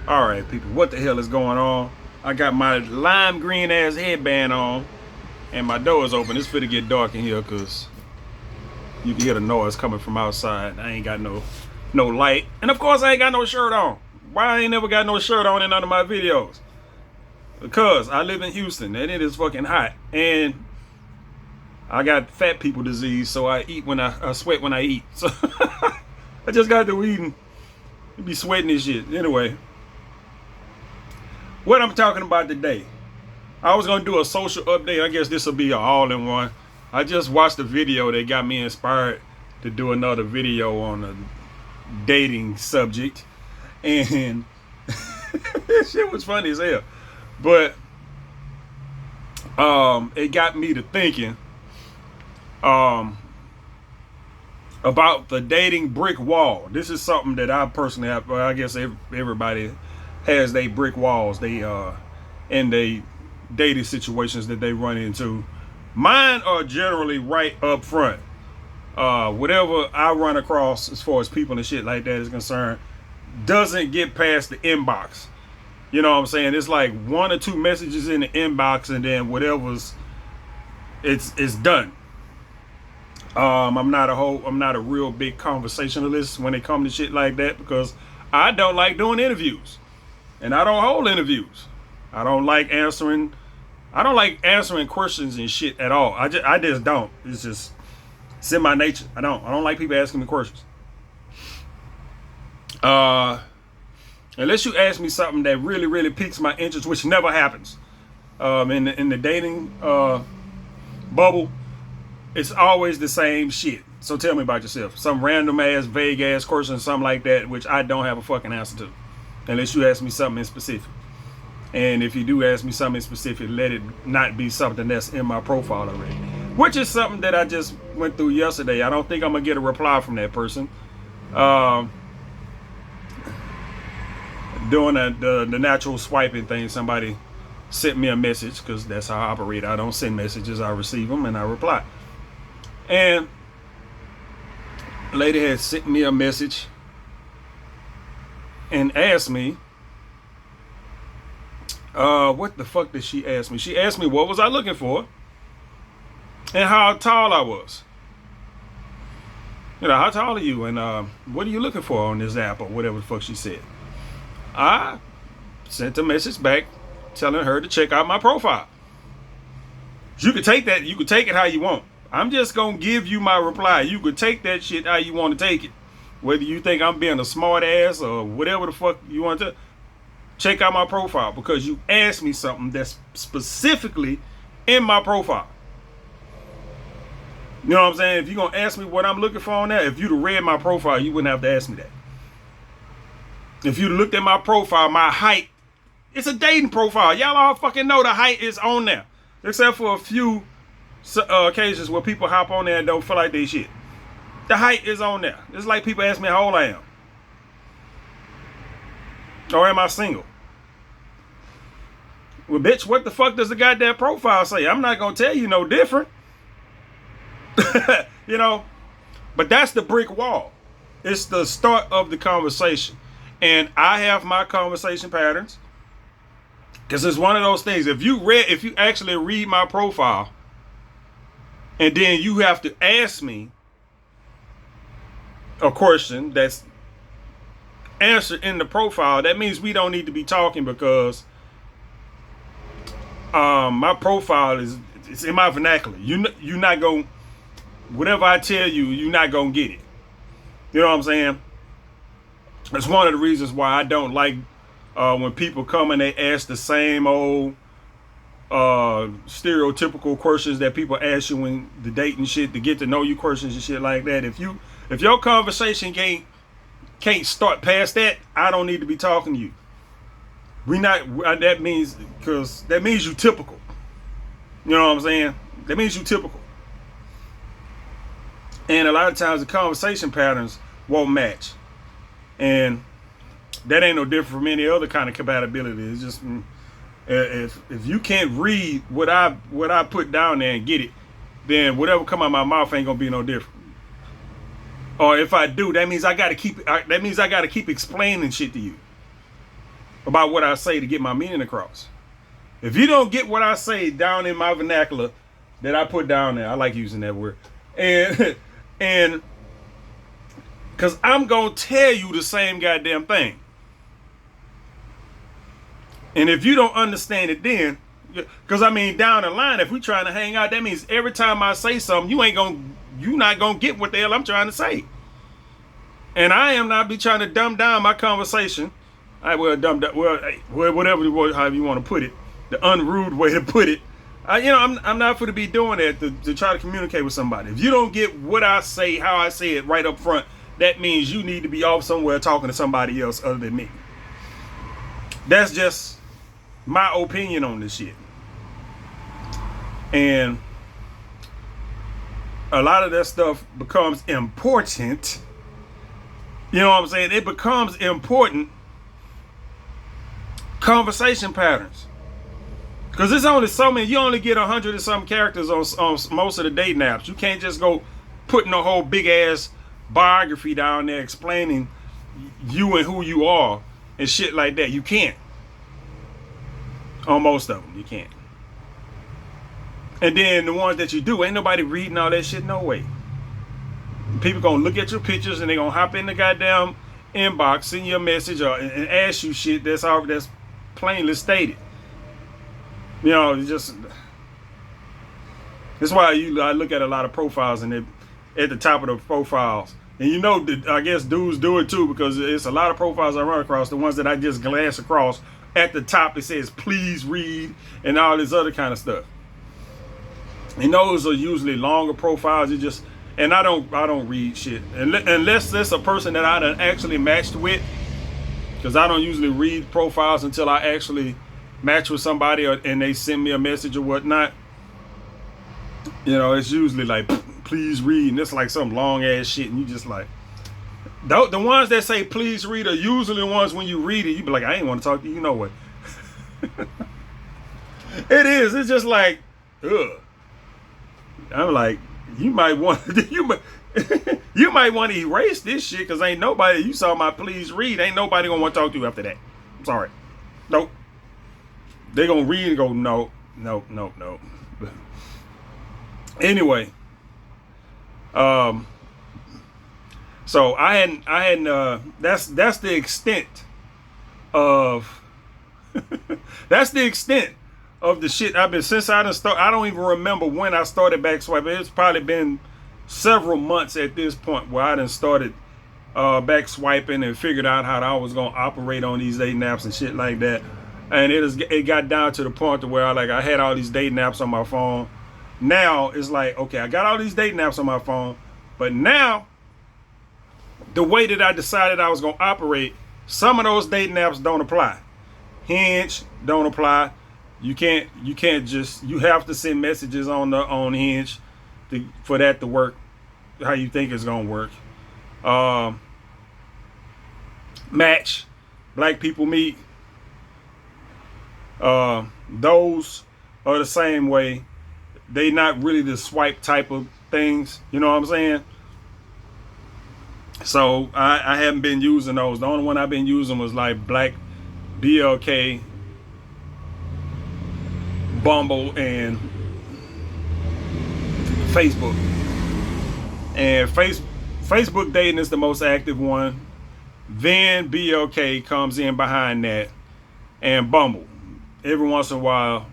All right, people, what the hell is going on? I got my lime green ass headband on, and my door is open. It's finna get dark in here because you can hear the noise coming from outside. I ain't got no light, and of course I ain't got no shirt on. Why I ain't never got no shirt on in none of my videos? Because I live in Houston and it is fucking hot, and I got fat people disease, so I eat when I sweat when I eat. So I just got to eating, be sweating and shit. Anyway. What I'm talking about today, I was going to do a social update. I guess this will be an all-in-one. I just watched a video that got me inspired to do another video on a dating subject. And this shit was funny as hell. But it got me to thinking about the dating brick wall. This is something that I personally have. Well, I guess everybody has they brick walls in they dating situations that they run into. Mine are generally right up front. Whatever I run across as far as people and shit like that is concerned doesn't get past the inbox. You know what I'm saying? It's like one or two messages in the inbox, and then whatever's it's done. I'm not a real big conversationalist when it comes to shit like that, because I don't like doing interviews. And I don't hold interviews. I don't like answering questions and shit at all. I just don't. It's in my nature. I don't like people asking me questions. Unless you ask me something that really, really piques my interest, which never happens. In the dating bubble, it's always the same shit. So tell me about yourself. Some random ass, vague ass question, something like that, which I don't have a fucking answer to. Unless you ask me something in specific. And if you do ask me something in specific, let it not be something that's in my profile already. Which is something that I just went through yesterday. I don't think I'm going to get a reply from that person. Doing the natural swiping thing, somebody sent me a message, because that's how I operate. I don't send messages, I receive them and I reply. And a lady had sent me a message and asked me, what the fuck did she ask me? She asked me what was I looking for and how tall I was. You know, how tall are you, and what are you looking for on this app, or whatever the fuck she said. I sent a message back telling her to check out my profile. You could take that, you could take it how you want. I'm just gonna give you my reply. You could take that shit how you want to take it. Whether you think I'm being a smart ass or whatever the fuck you want to, check out my profile, because you asked me something that's specifically in my profile. You know what I'm saying? If you're gonna ask me what I'm looking for on there, if you'd have read my profile, you wouldn't have to ask me that. If you looked at my profile, my height, it's a dating profile. Y'all all fucking know the height is on there. Except for a few occasions where people hop on there and don't feel like they shit. The height is on there. It's like people ask me how old I am. Or am I single? Well, bitch, what the fuck does the goddamn profile say? I'm not gonna tell you no different. You know? But that's the brick wall. It's the start of the conversation. And I have my conversation patterns. Because it's one of those things. If you actually read my profile, and then you have to ask me a question that's answered in the profile, that means we don't need to be talking, because my profile it's in my vernacular. You're not going, whatever I tell you, you're not going to get it. You know what I'm saying? It's one of the reasons why I don't like when people come and they ask the same old stereotypical questions that people ask you when the dating shit, to get to know you questions and shit like that. If your conversation can't start past that, I don't need to be talking to you. That means you typical. You know what I'm saying? That means you typical. And a lot of times the conversation patterns won't match. And that ain't no different from any other kind of compatibility. It's just, if you can't read what I put down there and get it, then whatever come out of my mouth ain't gonna be no different. Or if I do, that means I gotta keep explaining shit to you. about what I say to get my meaning across. If you don't get what I say down in my vernacular that I put down there, I like using that word, and and because I'm gonna tell you the same goddamn thing. And if you don't understand it then, because I mean down the line, if we trying to hang out, that means every time I say something, you not gonna get what the hell I'm trying to say. And I am not be trying to dumb down my conversation. Whatever however you want to put it, the unrude way to put it. I'm not for to be doing that to try to communicate with somebody. If you don't get what I say, how I say it right up front, that means you need to be off somewhere talking to somebody else other than me. That's just my opinion on this shit. And a lot of that stuff becomes important. You know what I'm saying? It becomes important conversation patterns. Because there's only so many, you only get 100 and some characters on most of the dating apps. You can't just go putting a whole big ass biography down there explaining you and who you are and shit like that. You can't. On most of them, you can't. And then the ones that you do, ain't nobody reading all that shit, no way. People gonna look at your pictures and they gonna hop in the goddamn inbox, send you a message and ask you shit that's plainly stated. You know, it's just, that's why I look at a lot of profiles and at the top of the profiles. And you know, I guess dudes do it too, because it's a lot of profiles I run across, the ones that I just glance across. At the top it says please read and all this other kind of stuff. And those are usually longer profiles. And I don't read shit unless there's a person that I done actually matched with, because I don't usually read profiles until I actually match with somebody and they send me a message or whatnot. You know, it's usually like please read, and it's like some long ass shit, and you just like, the ones that say please read are usually the ones when you read it you be like, I ain't want to talk to you, you know what. It's just like, ugh. I'm like, you might want you might want to erase this shit, because ain't nobody, you saw my please read, ain't nobody gonna want to talk to you after that. I'm sorry. Nope. They gonna read and go, no. Anyway, so I hadn't that's the extent of that's the extent of the shit I've been, since I don't even remember when I started back swiping. It's probably been several months at this point where I done started back swiping and figured out how I was gonna operate on these dating apps and shit like that. And it got down to the point to where I had all these dating apps on my phone. Now it's like, okay, I got all these dating apps on my phone, but now the way that I decided I was gonna operate, some of those dating apps don't apply. Hinge don't apply. You can't just, you have to send messages on Hinge for that to work how you think it's gonna work. Match, Black People Meet, those are the same way. They not really the swipe type of things, you know what I'm saying? So I haven't been using those. The only one I've been using was like Black, BLK, Bumble, and Facebook. And Facebook dating is the most active one. Then BLK comes in behind that, and Bumble. Every once in a while,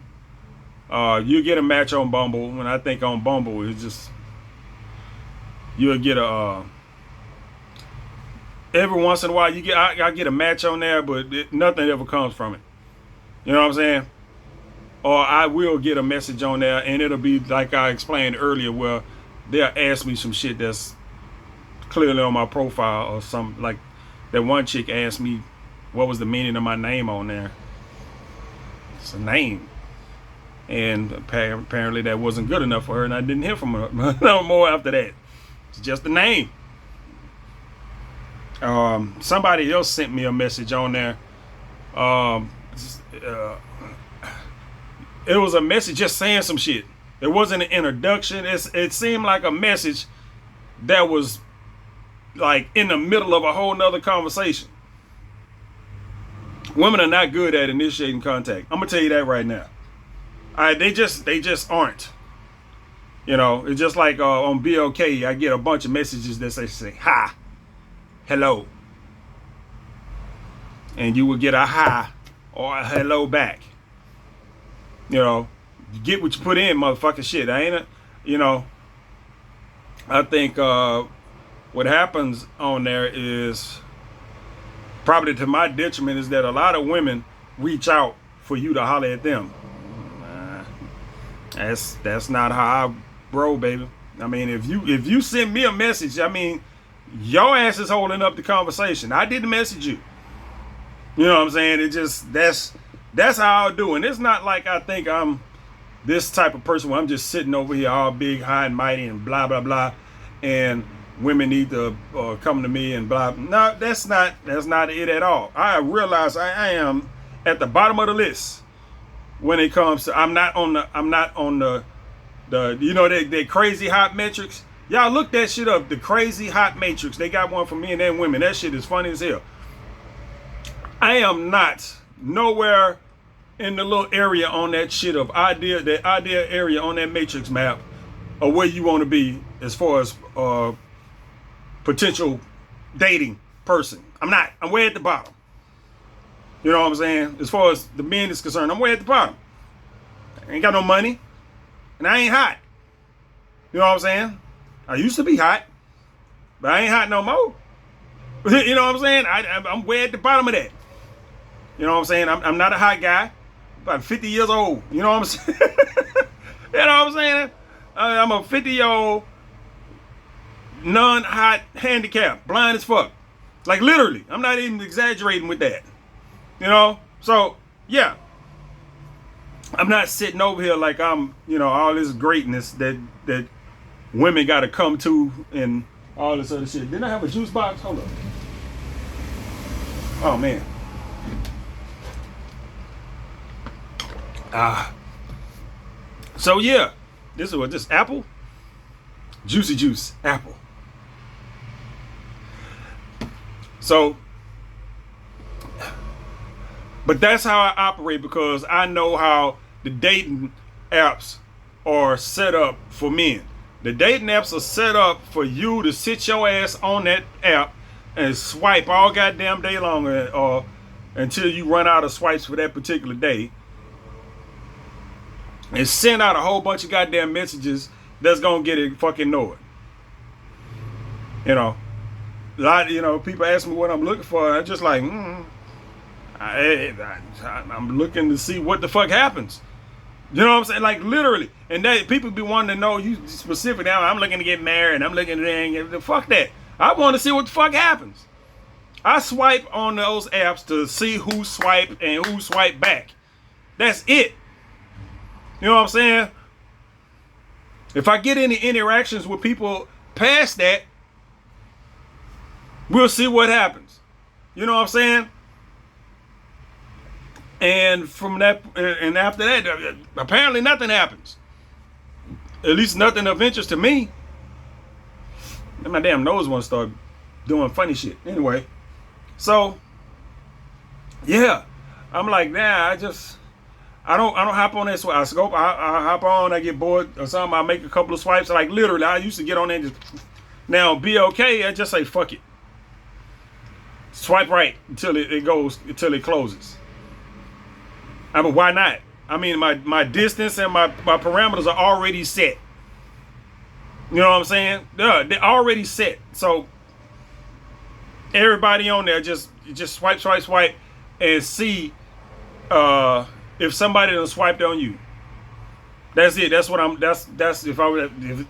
you get a match on Bumble. When I think on Bumble, it's just, you'll get every once in a while I get a match on there, but nothing ever comes from it. You know what I'm saying? Or I will get a message on there, and it'll be like I explained earlier, where they'll ask me some shit that's clearly on my profile, or some, like that one chick asked me what was the meaning of my name on there. It's a name. And apparently that wasn't good enough for her, and I didn't hear from her no more after that. It's just a name. Somebody else sent me a message on there. It was a message just saying some shit. It wasn't an introduction. It seemed like a message that was like in the middle of a whole nother conversation. Women are not good at initiating contact. I'm gonna tell you that right now. They just aren't. You know, it's just like on BOK, I get a bunch of messages that say hi, hello, and you will get a hi or a hello back. You know, you get what you put in, motherfucking shit. I ain't, you know. I think what happens on there is probably to my detriment is that a lot of women reach out for you to holler at them. That's not how I roll, baby. I mean, if you send me a message, I mean, your ass is holding up the conversation. I didn't message you. You know what I'm saying? It just that's how I do. And it's not like I think I'm this type of person where I'm just sitting over here all big, high and mighty and blah blah blah, and women need to come to me and blah. No, that's not it at all. I realize I am at the bottom of the list when it comes to I'm not on the you know they crazy hot metrics. Y'all look that shit up. The crazy hot matrix. They got one for men and women. That shit is funny as hell. I am not nowhere in the little area on that shit of the idea area on that matrix map of where you want to be as far as potential dating person. I'm not. I'm way at the bottom. You know what I'm saying? As far as the men is concerned, I'm way at the bottom. I ain't got no money, and I ain't hot. You know what I'm saying? I used to be hot, but I ain't hot no more. You know what I'm saying? I'm way at the bottom of that. You know what I'm saying? I'm not a hot guy. About 50 years old. You know what I'm saying? You know what I'm saying? I'm a 50-year-old non-hot handicap, blind as fuck. Like literally. I'm not even exaggerating with that. You know? So, yeah. I'm not sitting over here like I'm, you know, all this greatness that women got to come to and all this other shit. Didn't I have a juice box? Hold up. Oh, man. So yeah, this is what this apple, juicy juice apple. So, but that's how I operate because I know how the dating apps are set up for men. The dating apps are set up for you to sit your ass on that app and swipe all goddamn day long or until you run out of swipes for that particular day. And send out a whole bunch of goddamn messages that's gonna get it fucking ignored. You know, a lot. You know, people ask me what I'm looking for. And I'm just like, I'm looking to see what the fuck happens. You know what I'm saying? Like literally. And that people be wanting to know you specific. Now I'm looking to get married. I'm looking to fuck that. I want to see what the fuck happens. I swipe on those apps to see who swipe and who swipe back. That's it. You know what I'm saying? If I get any interactions with people past that, we'll see what happens. You know what I'm saying? And from that, and after that, apparently nothing happens. At least nothing of interest to me. And my damn nose wants to start doing funny shit. Anyway, so yeah, I'm like, nah, I don't hop on that swipe. I hop on, I get bored or something. I make a couple of swipes. Like literally, I used to get on there and just now be okay. I just say fuck it. Swipe right until it closes. I mean, why not? I mean, my distance and my parameters are already set. You know what I'm saying? They're already set. So everybody on there just swipe and see if somebody done swiped on you. That's it. That's what that's if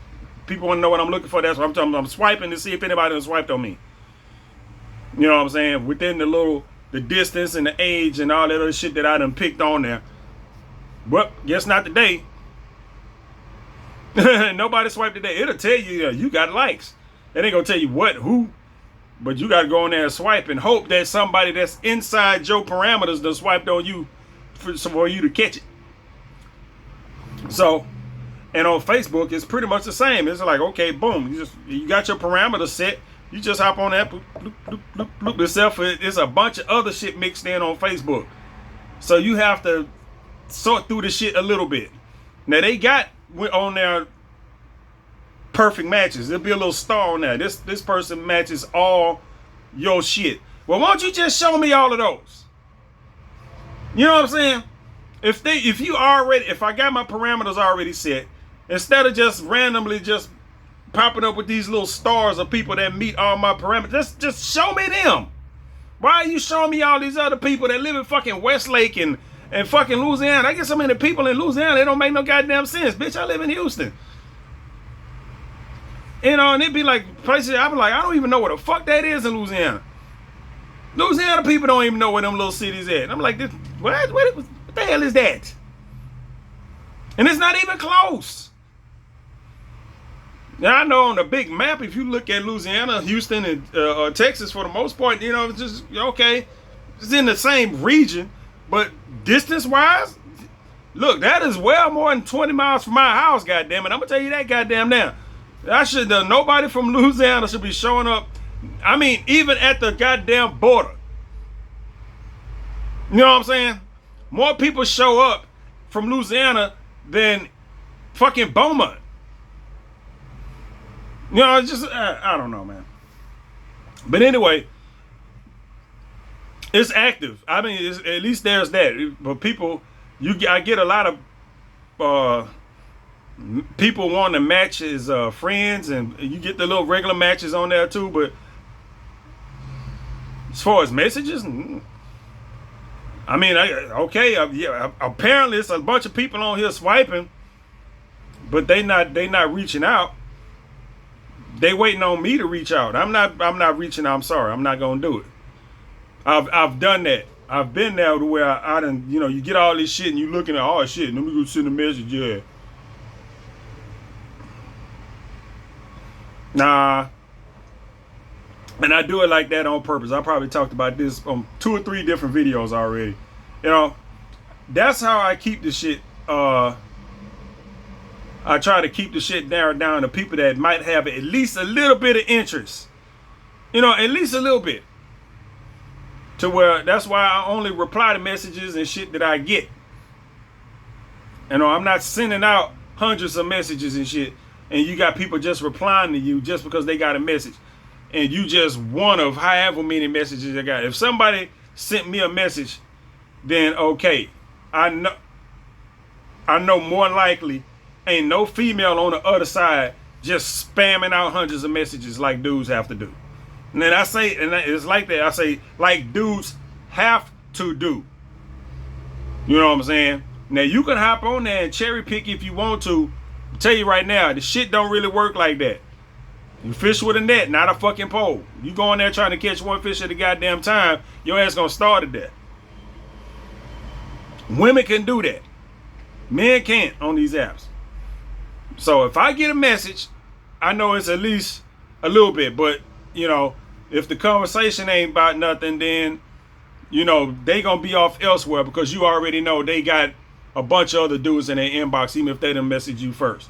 people want to know what I'm looking for, that's what I'm talking about. I'm swiping to see if anybody done swiped on me. You know what I'm saying? Within the distance and the age and all that other shit that I done picked on there. But guess not today. Nobody swiped today. It'll tell you you got likes. It ain't gonna tell you who. But you gotta go in there and swipe and hope that somebody that's inside your parameters done swiped on you for you to catch it. So, and on Facebook, it's pretty much the same. It's like, okay, boom, you got your parameters set. You just hop on that, bloop, bloop, bloop, bloop, bloop itself. It's a bunch of other shit mixed in on Facebook. So you have to sort through the shit a little bit. Now they got on their perfect matches. There'll be a little star on there. This person matches all your shit. Well, why don't you just show me all of those? You know what I'm saying? If I got my parameters already set, instead of just randomly just popping up with these little stars of people that meet all my parameters, just show me them. Why are you showing me all these other people that live in fucking Westlake and fucking Louisiana? I get so many people in Louisiana, they don't make no goddamn sense. Bitch, I live in Houston. You know, and it'd be like places, I'd be like, I don't even know what the fuck that is in Louisiana. Louisiana people don't even know where them little cities at. And I'm like, what the hell is that? And it's not even close. Now, I know on the big map, if you look at Louisiana, Houston, and Texas, for the most part, you know, it's just, okay, it's in the same region, but distance-wise, look, that is well more than 20 miles from my house, goddamn it. I'm going to tell you that goddamn now. Nobody from Louisiana should be showing up, I mean, even at the goddamn border. You know what I'm saying? More people show up from Louisiana than fucking Beaumont. You know, it's just, I don't know, man. But anyway, it's active. I mean, at least there's that. But people, I get a lot of people wanting to match as friends, and you get the little regular matches on there too. But as far as messages, I mean, yeah, apparently it's a bunch of people on here swiping, but they not reaching out. They waiting on me to reach out. I'm not reaching out. I'm sorry. I'm not gonna do it. I've done that. I've been there to where I done, you know, you get all this shit and you looking at all shit. Let me go send a message. Yeah. Nah. And I do it like that on purpose. I probably talked about this on 2 or 3 different videos already. You know, that's how I keep the shit. I try to keep the shit narrowed down to people that might have at least a little bit of interest. You know, at least a little bit. To where, that's why I only reply to messages and shit that I get. You know, I'm not sending out hundreds of messages and shit, and you got people just replying to you just because they got a message. And you just one of however many messages I got. If somebody sent me a message, then okay. I know more likely ain't no female on the other side just spamming out hundreds of messages like dudes have to do. And then I say, and it's like that, I say, like dudes have to do. You know what I'm saying? Now, you can hop on there and cherry pick if you want to. I'll tell you right now, the shit don't really work like that. You fish with a net, not a fucking pole. You go in there trying to catch one fish at a goddamn time, your ass gonna starve to death. Women can do that. Men can't on these apps. So if I get a message, I know it's at least a little bit, but you know, if the conversation ain't about nothing, then you know they gonna be off elsewhere because you already know they got a bunch of other dudes in their inbox, even if they didn't message you first.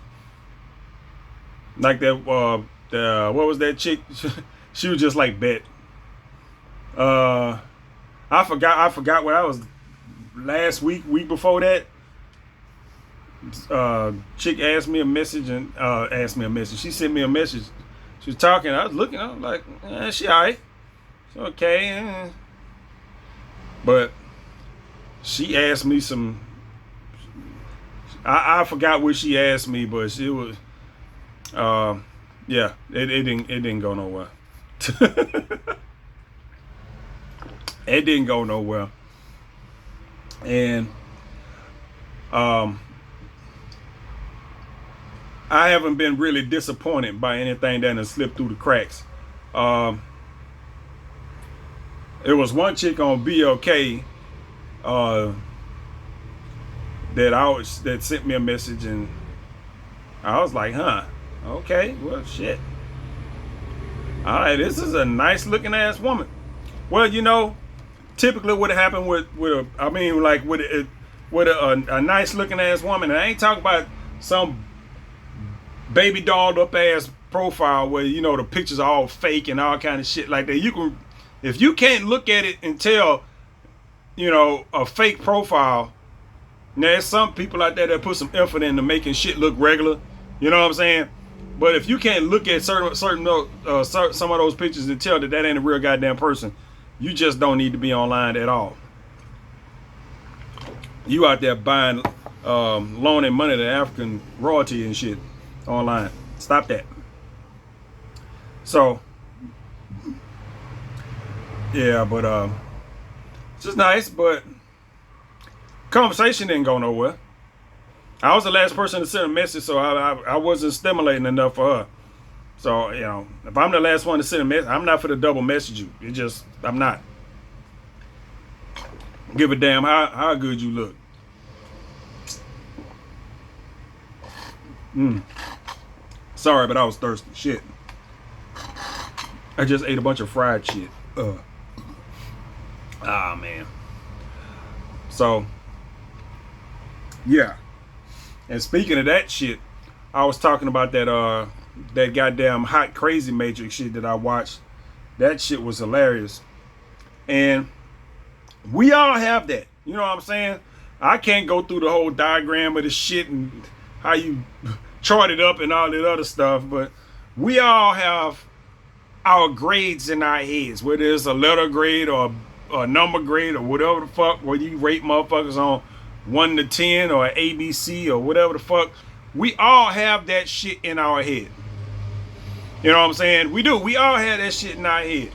Like that, what was that chick? She was just like, bet. I forgot what I was last week before that. Chick asked me a message and she sent me a message. She was talking, I was looking, I was like, she alright. It's okay. But she asked me some, I forgot what she asked me, but she was yeah, it didn't go nowhere. It didn't go nowhere. And I haven't been really disappointed by anything that has slipped through the cracks. It was one chick on BLK that sent me a message, and I was like, huh, okay, well, shit. All right, this is a nice looking ass woman. Well, you know, typically what happened with a nice looking ass woman, and I ain't talking about some baby dolled up ass profile where, you know, the pictures are all fake and all kind of shit like that. You can, if you can't look at it and tell, you know, a fake profile. Now, there's some people out there that put some effort into making shit look regular. You know what I'm saying? But if you can't look at some of those pictures and tell that that ain't a real goddamn person, you just don't need to be online at all. You out there buying, loaning money to African royalty and shit online. Stop that. So, yeah, but it's just nice, but conversation didn't go nowhere. I was the last person to send a message, so I wasn't stimulating enough for her. So, you know, if I'm the last one to send a message, I'm not for the double message you. It just, I'm not. Give a damn how good you look. Sorry, but I was thirsty. Shit. I just ate a bunch of fried shit. Ah, man. So, yeah. And speaking of that shit, I was talking about that goddamn Hot Crazy Matrix shit that I watched. That shit was hilarious. And we all have that. You know what I'm saying? I can't go through the whole diagram of the shit and how you chart it up and all that other stuff, but we all have our grades in our heads, whether it's a letter grade or a number grade or whatever the fuck, where you rate motherfuckers on 1 to 10 or ABC or whatever the fuck. We all have that shit in our head. You know what I'm saying? We do. We all have that shit in our head,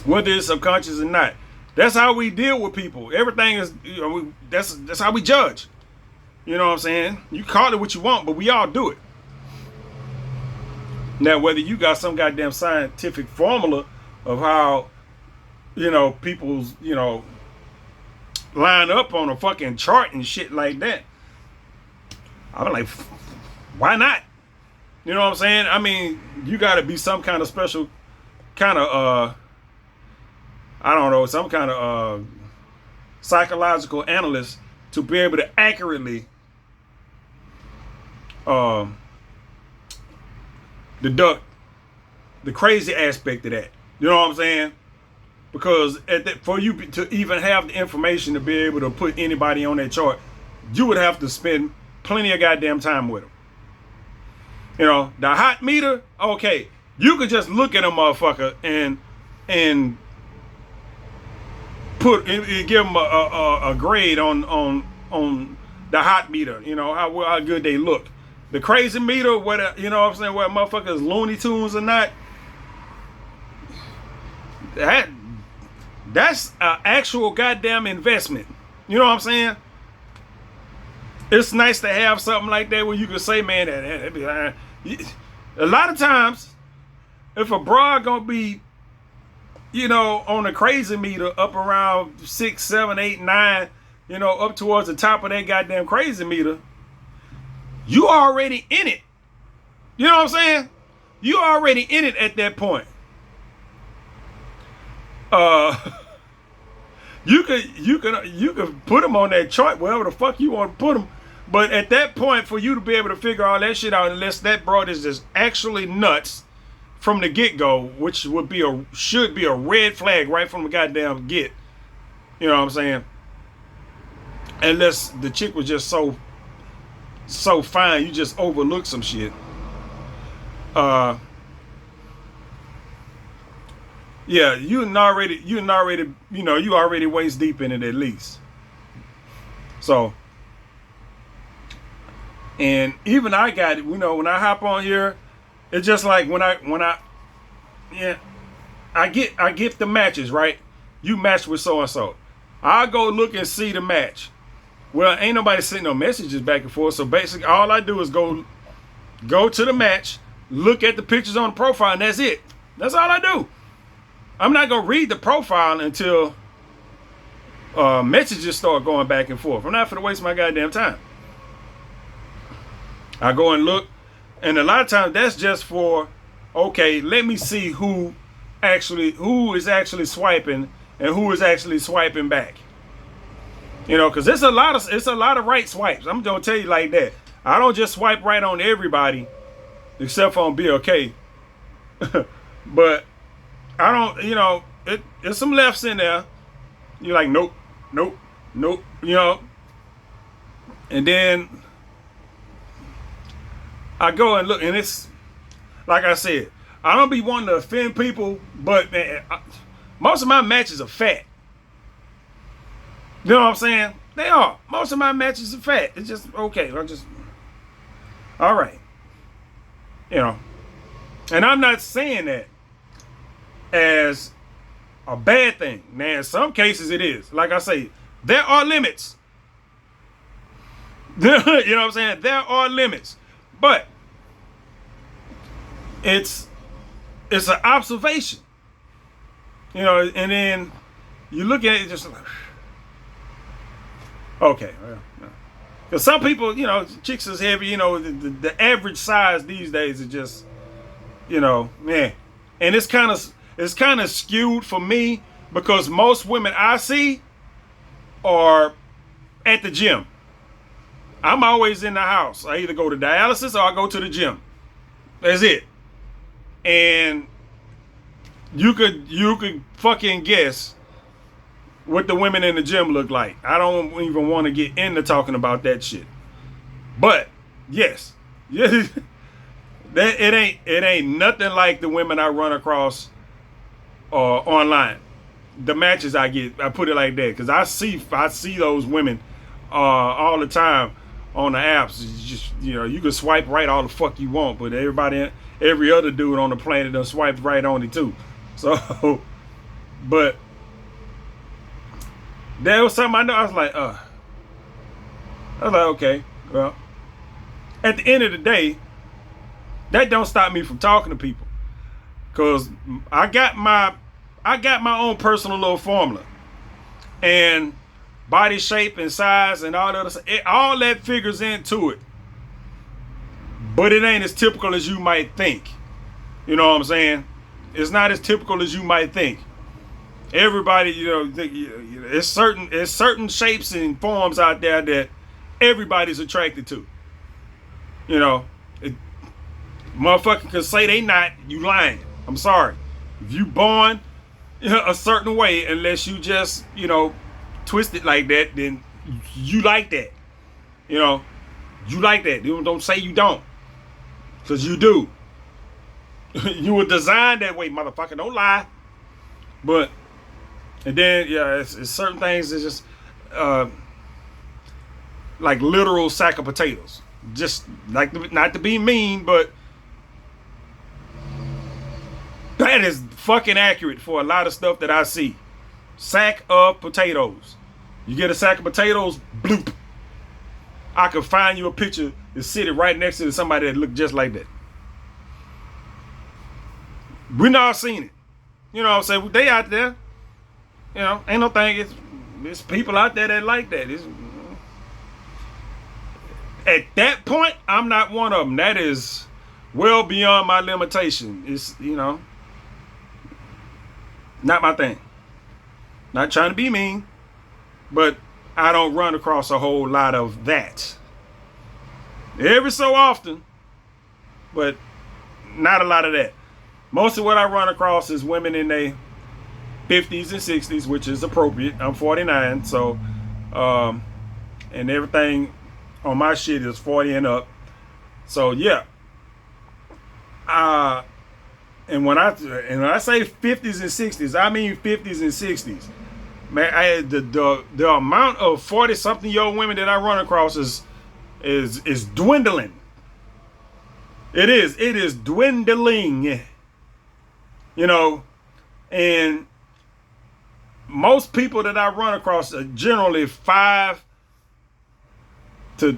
whether it's subconscious or not. That's how we deal with people. Everything is, you know, that's how we judge. You know what I'm saying? You call it what you want, but we all do it. Now, whether you got some goddamn scientific formula of how, you know, people's, you know, line up on a fucking chart and shit like that, I'm like, why not? You know what I'm saying? I mean, you got to be some kind of special kind of, I don't know, some kind of psychological analyst to be able to accurately deduct the crazy aspect of that. You know what I'm saying? Because for you to even have the information to be able to put anybody on that chart, you would have to spend plenty of goddamn time with them. You know, the hot meter, okay, you could just look at a motherfucker and give them a grade on the hot meter. You know how good they look. The crazy meter, whether, you know what I'm saying, whether motherfuckers Looney Tunes or not, that's an actual goddamn investment. You know what I'm saying? It's nice to have something like that where you can say, man, a lot of times, if a broad gonna be, you know, on the crazy meter up around 6, 7, 8, 9, you know, up towards the top of that goddamn crazy meter, you already in it. You know what I'm saying? You already in it at that point. You could put them on that chart wherever the fuck you want to put them, but at that point, for you to be able to figure all that shit out, unless that broad is just actually nuts from the get-go, which should be a red flag right from the goddamn get. You know what I'm saying? Unless the chick was just so fine, you just overlook some shit. Yeah, you already waist deep in it at least. So, and even I got it, you know, when I hop on here, it's just like when I get the matches, right? You match with so and so. I'll go look and see the match. Well, ain't nobody sending no messages back and forth. So basically all I do is go to the match, look at the pictures on the profile, and that's it. That's all I do. I'm not gonna read the profile until messages start going back and forth. I'm not gonna waste my goddamn time. I go and look, and a lot of times that's just for, okay, let me see who is actually swiping and who is actually swiping back. You know, because it's a lot of right swipes. I'm gonna tell you like that. I don't just swipe right on everybody except for on BLK. But I don't, there's some lefts in there. You're like, nope, nope, nope, and then I go and look, and it's like I said, I don't be wanting to offend people, but man, most of my matches are fat. You know what I'm saying? They are. Most of my matches are fat. It's just okay. All right. And I'm not saying that as a bad thing. Now, in some cases it is. Like I say, there are limits. You know what I'm saying? There are limits. But it's an observation. And then you look at it just like, okay. Because some people, chicks is heavy, the average size these days is just, man. And it's kind of skewed for me because most women I see are at the gym. I'm always in the house. I either go to dialysis or I go to the gym. That's it. And you could fucking guess what the women in the gym look like. I don't even want to get into talking about that shit. But yes, it ain't nothing like the women I run across online. The matches I get, I put it like that, because I see those women all the time on the apps. It's just, you can swipe right all the fuck you want, but every other dude on the planet done swiped right on it too. So, but there was something I know. I was like, okay, well, at the end of the day, that don't stop me from talking to people, cause I got my own personal little formula, and body shape and size and all that other stuff, all that figures into it. But it ain't as typical as you might think. You know what I'm saying? It's not as typical as you might think. Everybody, it's certain shapes and forms out there that everybody's attracted to. Motherfucker can say they not, you lying. I'm sorry. If you born a certain way, unless you just, twist it like that, then you like that. You like that. Don't say you don't. Because you do. You were designed that way, motherfucker. Don't lie. But, and then, it's certain things that's just like literal sack of potatoes. Just like, not to be mean, but that is fucking accurate for a lot of stuff that I see. Sack of potatoes. You get a sack of potatoes, bloop. I could find you a picture that's sitting right next to somebody that looked just like that. We not seen it. You know what I'm saying? They out there. Ain't no thing. It's people out there that like that. At that point, I'm not one of them. That is well beyond my limitation. It's, not my thing. Not trying to be mean, but I don't run across a whole lot of that. Every so often, but not a lot of that. Most of what I run across is women in their 50s and 60s, which is appropriate. I'm 49, so and everything on my shit is 40 and up. So yeah. And when I say 50s and 60s, I mean 50s and 60s. Man, the amount of 40-something-year-old women that I run across is dwindling. It is dwindling. And most people that I run across are generally 5 to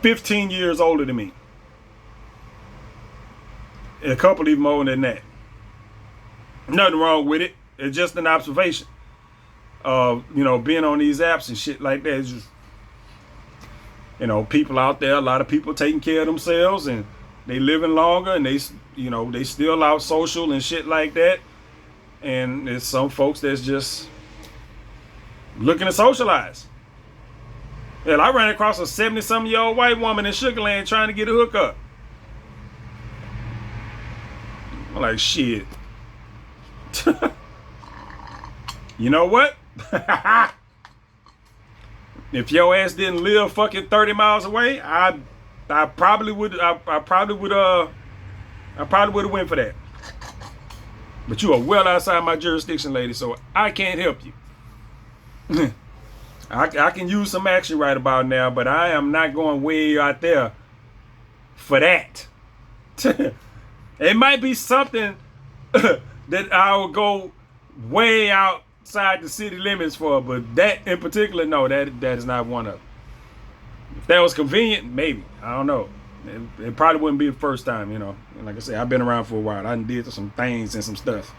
15 years older than me. A couple even more than that. Nothing wrong with it. It's just an observation of, being on these apps and shit like that. It's just, people out there, a lot of people taking care of themselves and they living longer and they still out social and shit like that. And there's some folks that's just looking to socialize. Hell, I ran across a 70-something-year-old white woman in Sugar Land trying to get a hookup. like, shit. You know what? If your ass didn't live fucking 30 miles away, I probably would have went for that. But you are well outside my jurisdiction, lady, so I can't help you. I can use some action right about now, but I am not going way out there for that. It might be something that I will go way outside the city limits for, but that in particular, no, that is not one of them. If that was convenient, maybe. I don't know. It probably wouldn't be the first time, you know. And like I said, I've been around for a while. I did some things and some stuff.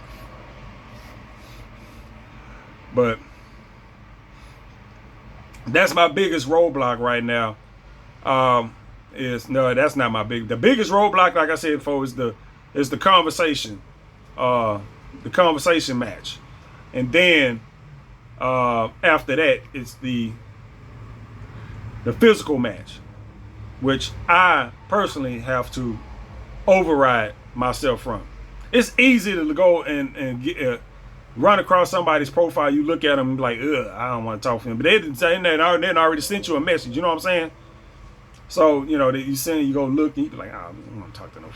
But that's my biggest roadblock right now. That's not my big. The biggest roadblock, like I said before, is the conversation, the conversation match, and then after that, it's the physical match, which I personally have to override myself from. It's easy to go and get, run across somebody's profile. You look at them like, ugh, I don't want to talk to him. But they didn't say that. They already sent you a message. You know what I'm saying? So, you know, you go look and you be like, oh, I don't want to talk to no.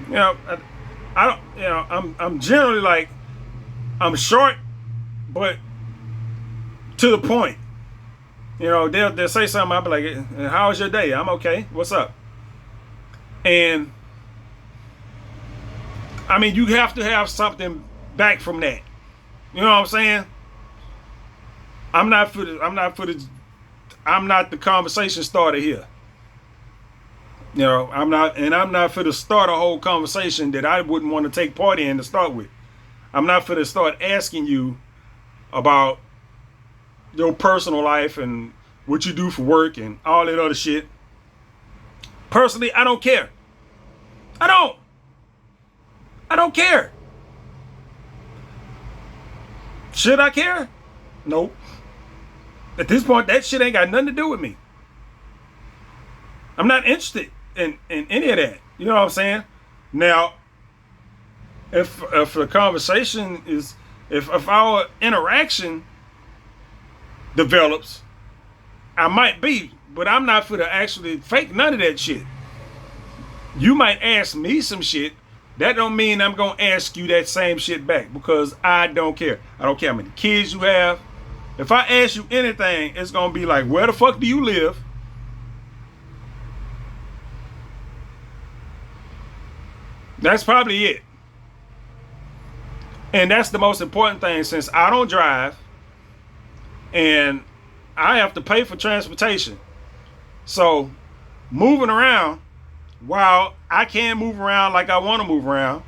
You know, I don't, you know, I'm generally like, I'm short, but to the point. You know, they'll say something, I'll be like, how was your day? I'm okay. What's up? And I mean, you have to have something back from that. You know what I'm saying? I'm not the conversation starter here. You know, I'm not for to start a whole conversation that I wouldn't want to take part in to start with. I'm not for to start asking you about your personal life and what you do for work and all that other shit. Personally, I don't care. I don't care. Should I care? Nope. At this point, that shit ain't got nothing to do with me. I'm not interested in any of that. You know what I'm saying? Now, if the conversation is, if our interaction develops, I might be, but I'm not for to actually fake none of that shit. You might ask me some shit. That don't mean I'm going to ask you that same shit back, because I don't care. I don't care how many kids you have. If I ask you anything, it's going to be like, where the fuck do you live? That's probably it. And that's the most important thing, since I don't drive and I have to pay for transportation. So moving around, while I can't move around like I want to move around,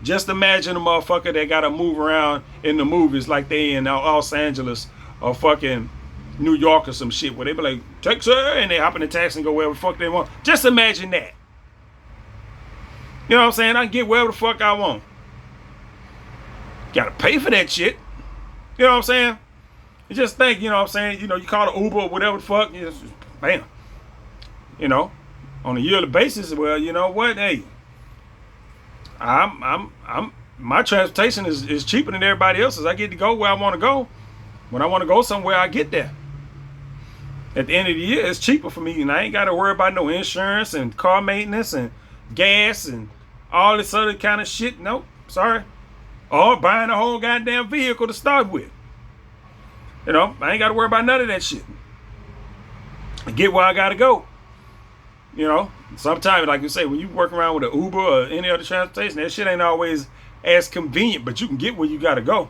just imagine a motherfucker that got to move around in the movies like they in Los Angeles or fucking New York or some shit, where they be like, Texas, and they hop in the taxi and go wherever the fuck they want. Just imagine that. You know what I'm saying? I can get wherever the fuck I want. Gotta pay for that shit. You know what I'm saying? You just think, you know what I'm saying? You know, you call it Uber or whatever the fuck, you just, bam. You know, on a yearly basis, well, you know what? Hey, my transportation is cheaper than everybody else's. I get to go where I want to go. When I want to go somewhere, I get there. At the end of the year, it's cheaper for me, and I ain't got to worry about no insurance and car maintenance and gas and all this other kind of shit. Nope, sorry. Or buying a whole goddamn vehicle to start with. You know, I ain't got to worry about none of that shit. I get where I got to go. You know, sometimes, like you say, when you work around with an Uber or any other transportation, that shit ain't always as convenient, but you can get where you got to go.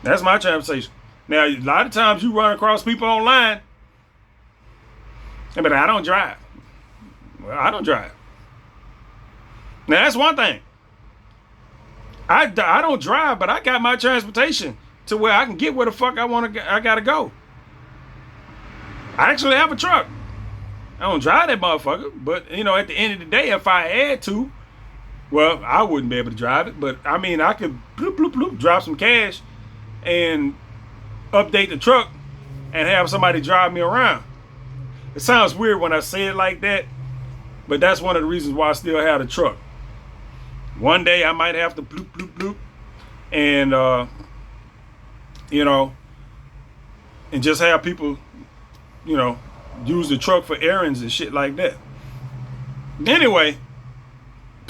That's my transportation. Now, a lot of times you run across people online, but I don't drive. Well, I don't drive. Now, that's one thing. I don't drive, but I got my transportation to where I can get where the fuck I got to go. I actually have a truck. I don't drive that motherfucker, but, you know, at the end of the day, if I had to, well, I wouldn't be able to drive it, but, I mean, I could bloop, bloop, bloop, drop some cash and update the truck and have somebody drive me around. It sounds weird when I say it like that, But that's one of the reasons why I still have a truck. One day I might have to bloop, bloop, bloop. And, you know, and just have people, you know, use the truck for errands and shit like that. Anyway,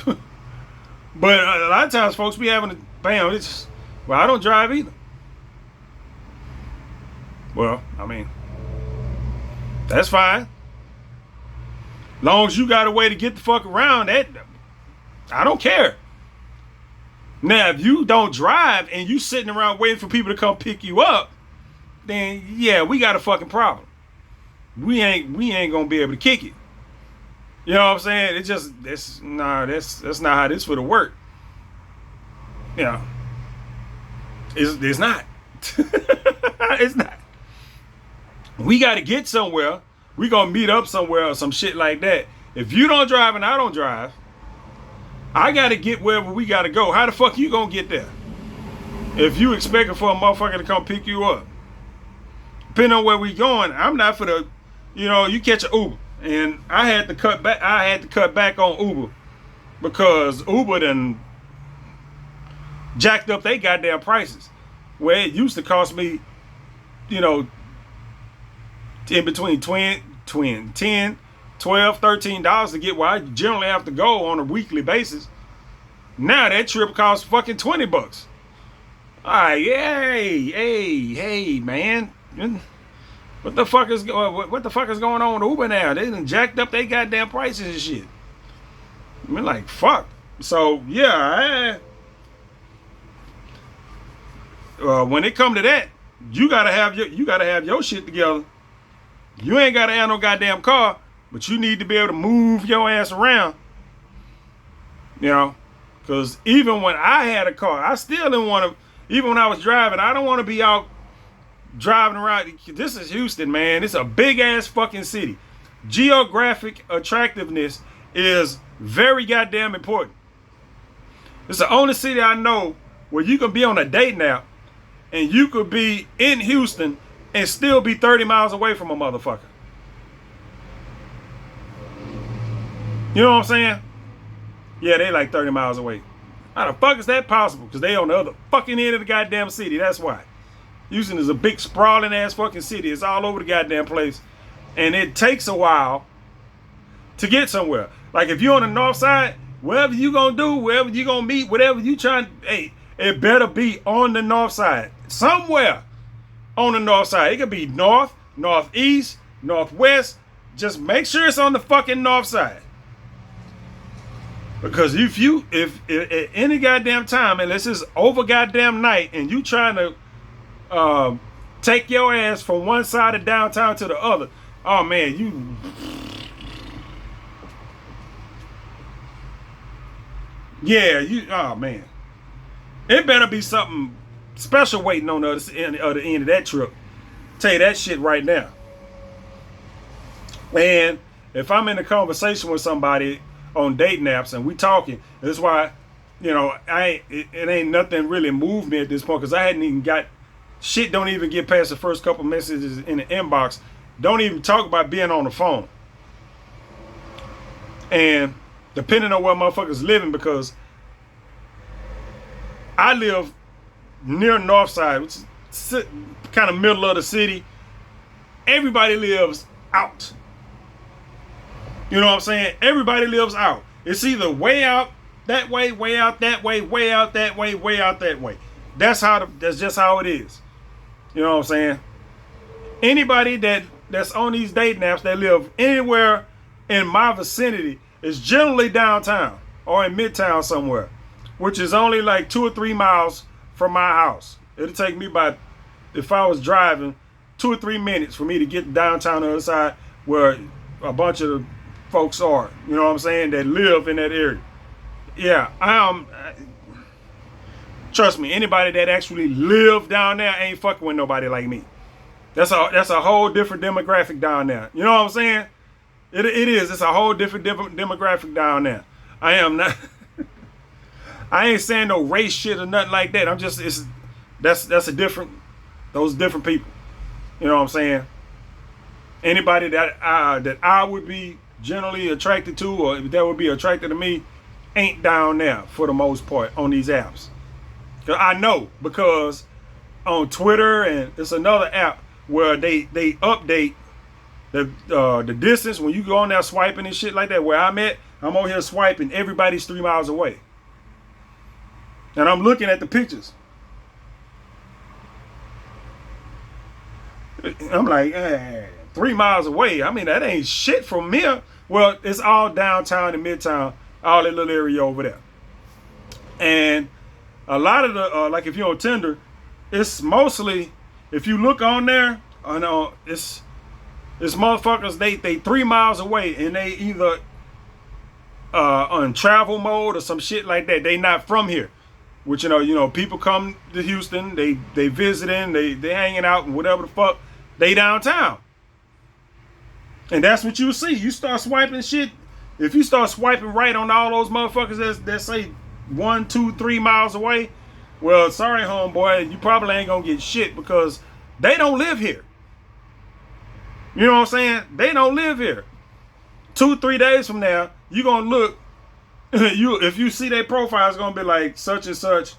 but a lot of times folks be having to, bam, it's, well, I don't drive either. Well, I mean, that's fine. Long as you got a way to get the fuck around that, I don't care. Now, if you don't drive and you sitting around waiting for people to come pick you up, then yeah, we got a fucking problem. We ain't gonna be able to kick it. You know what I'm saying? That's not how this would have worked. You know, it's not. It's not. We got to get somewhere. We gonna meet up somewhere or some shit like that. If you don't drive and I don't drive, I got to get wherever we got to go. How the fuck you gonna get there? If you expecting for a motherfucker to come pick you up, depending on where we going, I'm not for the, you know, you catch an Uber. And I had to cut back on Uber because Uber done jacked up they goddamn prices. Where it used to cost me, you know, in between $10, $12, $13 to get where I generally have to go on a weekly basis. Now that trip costs fucking $20. All right, hey, man. What the fuck is going on with Uber now? They done jacked up they goddamn prices and shit. I mean, like, fuck. So yeah, when it come to that, you gotta have your shit together. You ain't gotta have no goddamn car, but you need to be able to move your ass around. You know, because even when I had a car, I still didn't want to. Even when I was driving, I don't want to be out driving around. This is Houston, man. It's a big ass fucking city. Geographic attractiveness is very goddamn important. It's the only city I know where you can be on a dating app and you could be in Houston and still be 30 miles away from a motherfucker. You know what I'm saying? Yeah, they like 30 miles away. How the fuck is that possible? Because they on the other fucking end of the goddamn city. That's why. Houston is a big sprawling ass fucking city. It's all over the goddamn place. And it takes a while to get somewhere. Like if you're on the north side, wherever you gonna do, wherever you gonna meet, whatever you trying, hey, it better be on the north side. Somewhere on the north side. It could be north, northeast, northwest. Just make sure it's on the fucking north side. Because if at any goddamn time, unless it's over goddamn night, and you trying to take your ass from one side of downtown to the other, oh man, oh man, it better be something special waiting on the other end of that trip. Tell you that shit right now. And if I'm in a conversation with somebody on dating apps and we talking, that's why, you know, it ain't nothing really moved me at this point, because I hadn't even got shit. Don't even get past the first couple messages in the inbox. Don't even talk about being on the phone. And depending on where motherfuckers living, because I live near north side, which is kind of middle of the city. Everybody lives out. You know what I'm saying? Everybody lives out. It's either way out that way, way out that way, way out that way, way out that way. That's just how it is. You know what I'm saying? Anybody that's on these dating apps that live anywhere in my vicinity is generally downtown or in midtown somewhere, which is only like 2 or 3 miles from my house. It'll take me about, if I was driving, 2 or 3 minutes for me to get downtown on the other side where a bunch of the folks are, you know what I'm saying, that live in that area. Yeah, trust me, anybody that actually live down there ain't fucking with nobody like me. That's a whole different demographic down there. You know what I'm saying? It is. It's a whole different demographic down there. I am not. I ain't saying no race shit or nothing like that. I'm just, that's a different, those different people. You know what I'm saying? Anybody that I would be generally attracted to, or that would be attracted to me, ain't down there for the most part on these apps. Cause I know, because on Twitter, and it's another app where they update the distance when you go on there swiping and shit like that. Where I'm at, I'm on here swiping, everybody's 3 miles away, and I'm looking at the pictures. I'm like, 3 miles away. I mean, that ain't shit from here. Well, it's all downtown and midtown, all that little area over there. And a lot of the, like if you're on Tinder, it's mostly, if you look on there, I know it's motherfuckers, they 3 miles away, and they either on travel mode or some shit like that. They not from here. Which, you know, people come to Houston, they visiting, they hanging out and whatever the fuck, they downtown. And that's what you see. You start swiping shit. If you start swiping right on all those motherfuckers that say 1, 2, 3 miles away, well, sorry, homeboy, you probably ain't gonna get shit, because they don't live here. You know what I'm saying? They don't live here. 2, 3 days from now, you gonna look. If you see their profile, it's gonna be like such and such,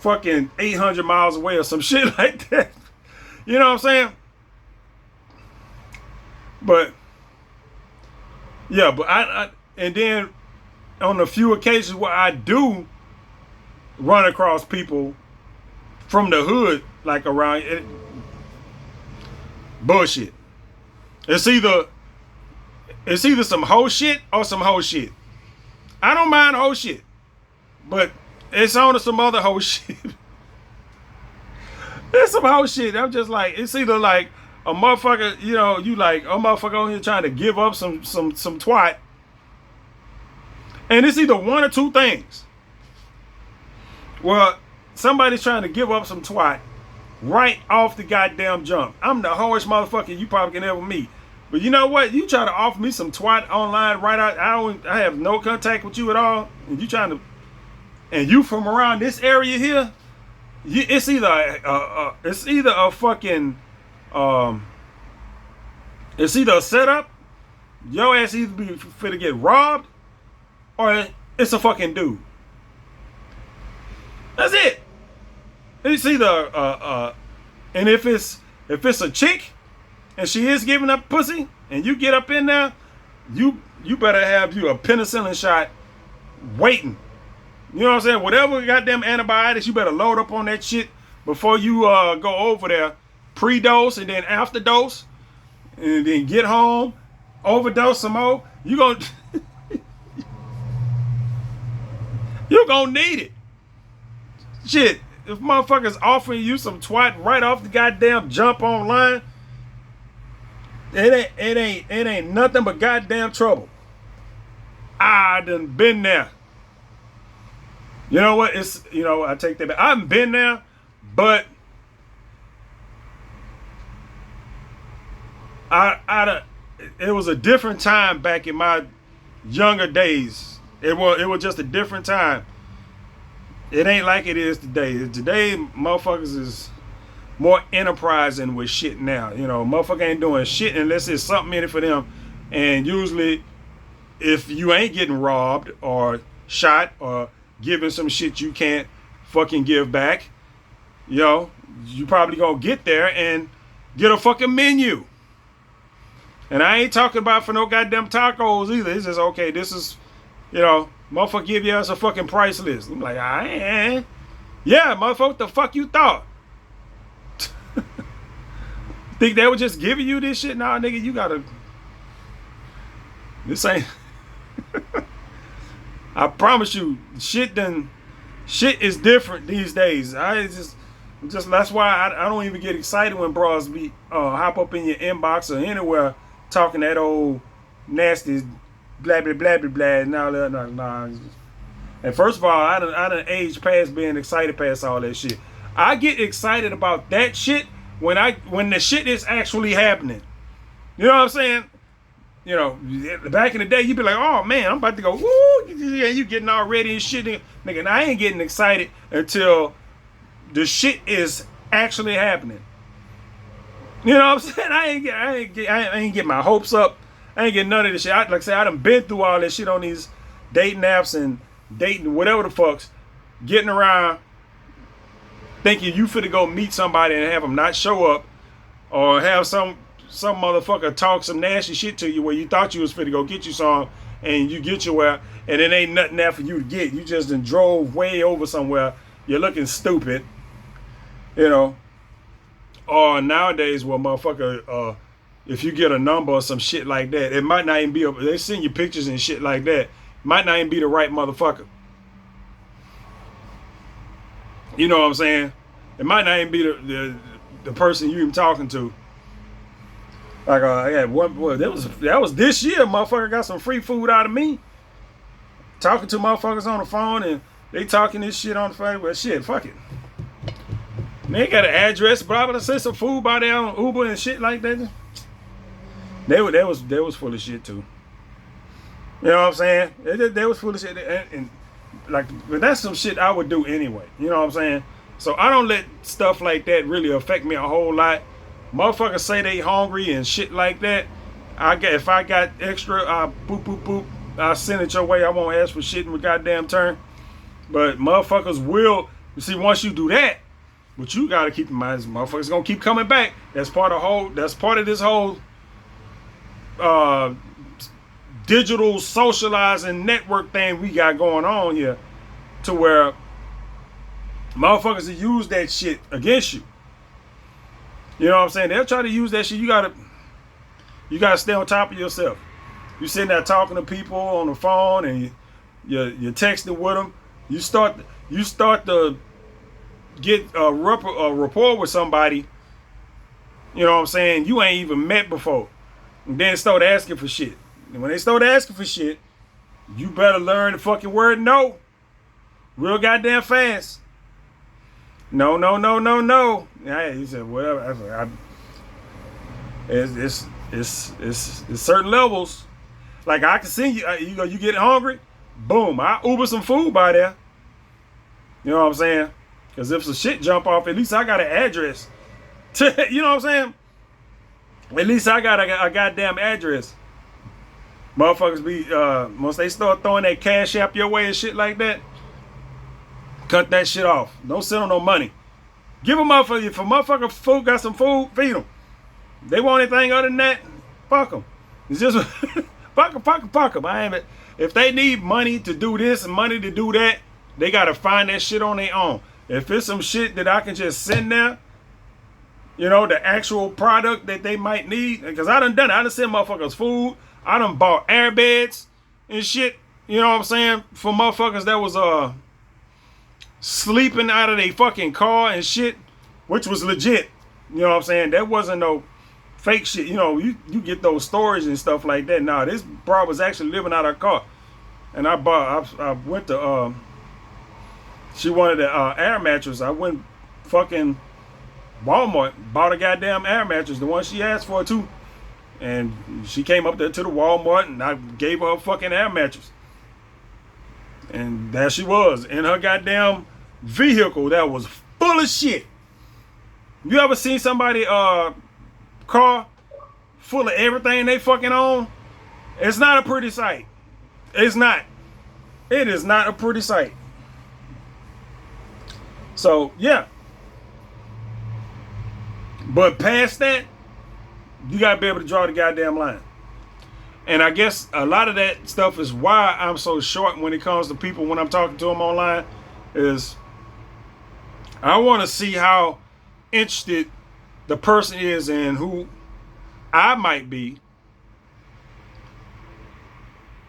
fucking 800 miles away or some shit like that. You know what I'm saying? But yeah, but I and then on a few occasions where I do run across people from the hood, like around it, bullshit. It's either some hoe shit or some hoe shit. I don't mind hoe shit, but it's on to some other hoe shit. It's some hoe shit. I'm just like, it's either like a motherfucker, you know, you like a motherfucker on here trying to give up some twat, and it's either one or two things. Well, somebody's trying to give up some twat right off the goddamn jump. I'm the hoest motherfucker you probably can ever meet. But you know what? You try to offer me some twat online right out. I have no contact with you at all, and you trying to, and you from around this area here. It's either a fucking it's either a setup. Your ass either be fit to get robbed, or it's a fucking dude. That's it. It's either and if it's a chick and she is giving up pussy and you get up in there, you better have you a penicillin shot waiting. You know what I'm saying? Whatever goddamn antibiotics, you better load up on that shit before you go over there. Pre-dose and then after dose, and then get home, overdose some more. You gonna need it. Shit, if motherfuckers offering you some twat right off the goddamn jump online, it ain't nothing but goddamn trouble. I done been there. You know what? I take that back. I haven't been there, but it was a different time back in my younger days. It was just a different time. It ain't like it is today. Today, motherfuckers is more enterprising with shit now. You know, motherfucker ain't doing shit unless there's something in it for them. And usually, if you ain't getting robbed or shot or given some shit you can't fucking give back, you know, you probably gonna get there and get a fucking menu. And I ain't talking about for no goddamn tacos either. It's just, okay, this is, you know, motherfucker give you us a fucking price list. I'm like, yeah, motherfucker, the fuck you thought? Think they were just giving you this shit? Nah, nigga, you gotta, this ain't, I promise you, shit is different these days. That's why I don't even get excited when bras be hop up in your inbox or anywhere talking that old nasty blah blah blah blah blah and all that. Nah. And first of all, I done aged past being excited past all that shit. I get excited about that shit when the shit is actually happening. You know what I'm saying? You know, back in the day, you'd be like, oh man, I'm about to go, woo, yeah, you getting all ready and shit. Nigga, and I ain't getting excited until the shit is actually happening. You know what I'm saying? I ain't get my hopes up. I ain't getting none of this shit. Like I say, I done been through all this shit on these dating apps and dating whatever the fucks, getting around thinking you finna go meet somebody and have them not show up, or have some motherfucker talk some nasty shit to you where you thought you was finna go get you some, and you get your where, and it ain't nothing there for you to get. You just done drove way over somewhere. You're looking stupid, you know. Or nowadays, well, motherfucker, if you get a number or some shit like that, it might not even be, they send you pictures and shit like that. Might not even be the right motherfucker. You know what I'm saying? It might not even be the person you even talking to. Like I had one, well, that was this year. Motherfucker got some free food out of me. Talking to motherfuckers on the phone and they talking this shit on the phone. Well, shit, fuck it. They got an address, but I'm gonna send some food by there on Uber and shit like that. They was full of shit too. You know what I'm saying? They was full of shit, and like, but that's some shit I would do anyway. You know what I'm saying? So I don't let stuff like that really affect me a whole lot. Motherfuckers say they hungry and shit like that. If I got extra, I boop boop boop. I'll send it your way. I won't ask for shit in the goddamn turn. But motherfuckers will. You see, once you do that, but you gotta keep in mind, motherfuckers gonna keep coming back. That's part of this whole digital socializing network thing we got going on here, to where motherfuckers will use that shit against you. You know what I'm saying? They'll try to use that shit. You gotta stay on top of yourself. You sitting there talking to people on the phone and you're texting with them. You start to get a rapport with somebody. You know what I'm saying? You ain't even met before, and then start asking for shit. And when they start asking for shit, you better learn the fucking word no, real goddamn fast. No. Yeah, he said whatever. It's certain levels. Like I can see you. You get hungry, boom. I Uber some food by there. You know what I'm saying? Because if some shit jump off, at least I got an address. You know what I'm saying? At least I got a goddamn address. Motherfuckers be once they start throwing that cash app your way and shit like that, cut that shit off. Don't send them no money. Give a motherfucker, if a motherfucker food got some food, feed them. They want anything other than that, fuck them. It's just fuck them. If they need money to do this and money to do that, they gotta find that shit on their own. If it's some shit that I can just send there, you know, the actual product that they might need, because I done it. I done sent motherfuckers food. I done bought air beds and shit, you know what I'm saying, for motherfuckers that was sleeping out of their fucking car and shit, which was legit. You know what I'm saying? That wasn't no fake shit. You know, you get those stories and stuff like that. Nah, this broad was actually living out her car. And I went to, she wanted an air mattress. I went fucking Walmart, bought a goddamn air mattress, the one she asked for too. And she came up there to the Walmart and I gave her a fucking air mattress. And there she was in her goddamn vehicle that was full of shit. You ever seen somebody car full of everything they fucking own? It's not a pretty sight. It's not. It is not a pretty sight. So yeah. But past that, you gotta be able to draw the goddamn line. And I guess a lot of that stuff is why I'm so short when it comes to people when I'm talking to them online, is I want to see how interested the person is in who I might be,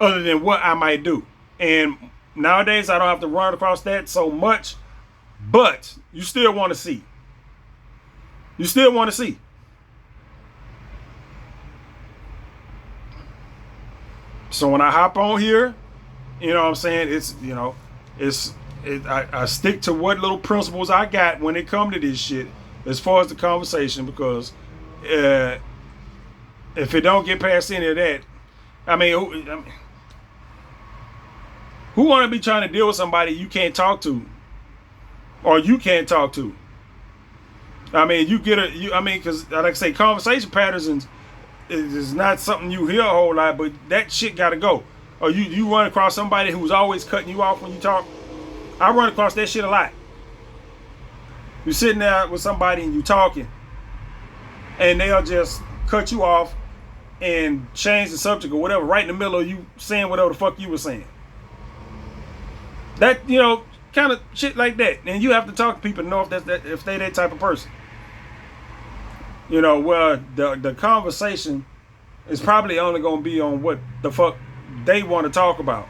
other than what I might do. And nowadays I don't have to run across that so much, but you still want to see. You still want to see. So when I hop on here, you know what I'm saying, it's, you know, I stick to what little principles I got when it come to this shit as far as the conversation, because if it don't get past any of that, I mean who want to be trying to deal with somebody you can't talk to, or you can't talk to? I mean, because like I say, conversation patterns is not something you hear a whole lot, but that shit gotta go. Or you run across somebody who's always cutting you off when you talk. I run across that shit a lot. You're sitting there with somebody and you talking, and they'll just cut you off and change the subject or whatever right in the middle of you saying whatever the fuck you were saying. That, you know, kind of shit like that. And you have to talk to people to know if they that type of person. You know, well, the conversation is probably only going to be on what the fuck they want to talk about.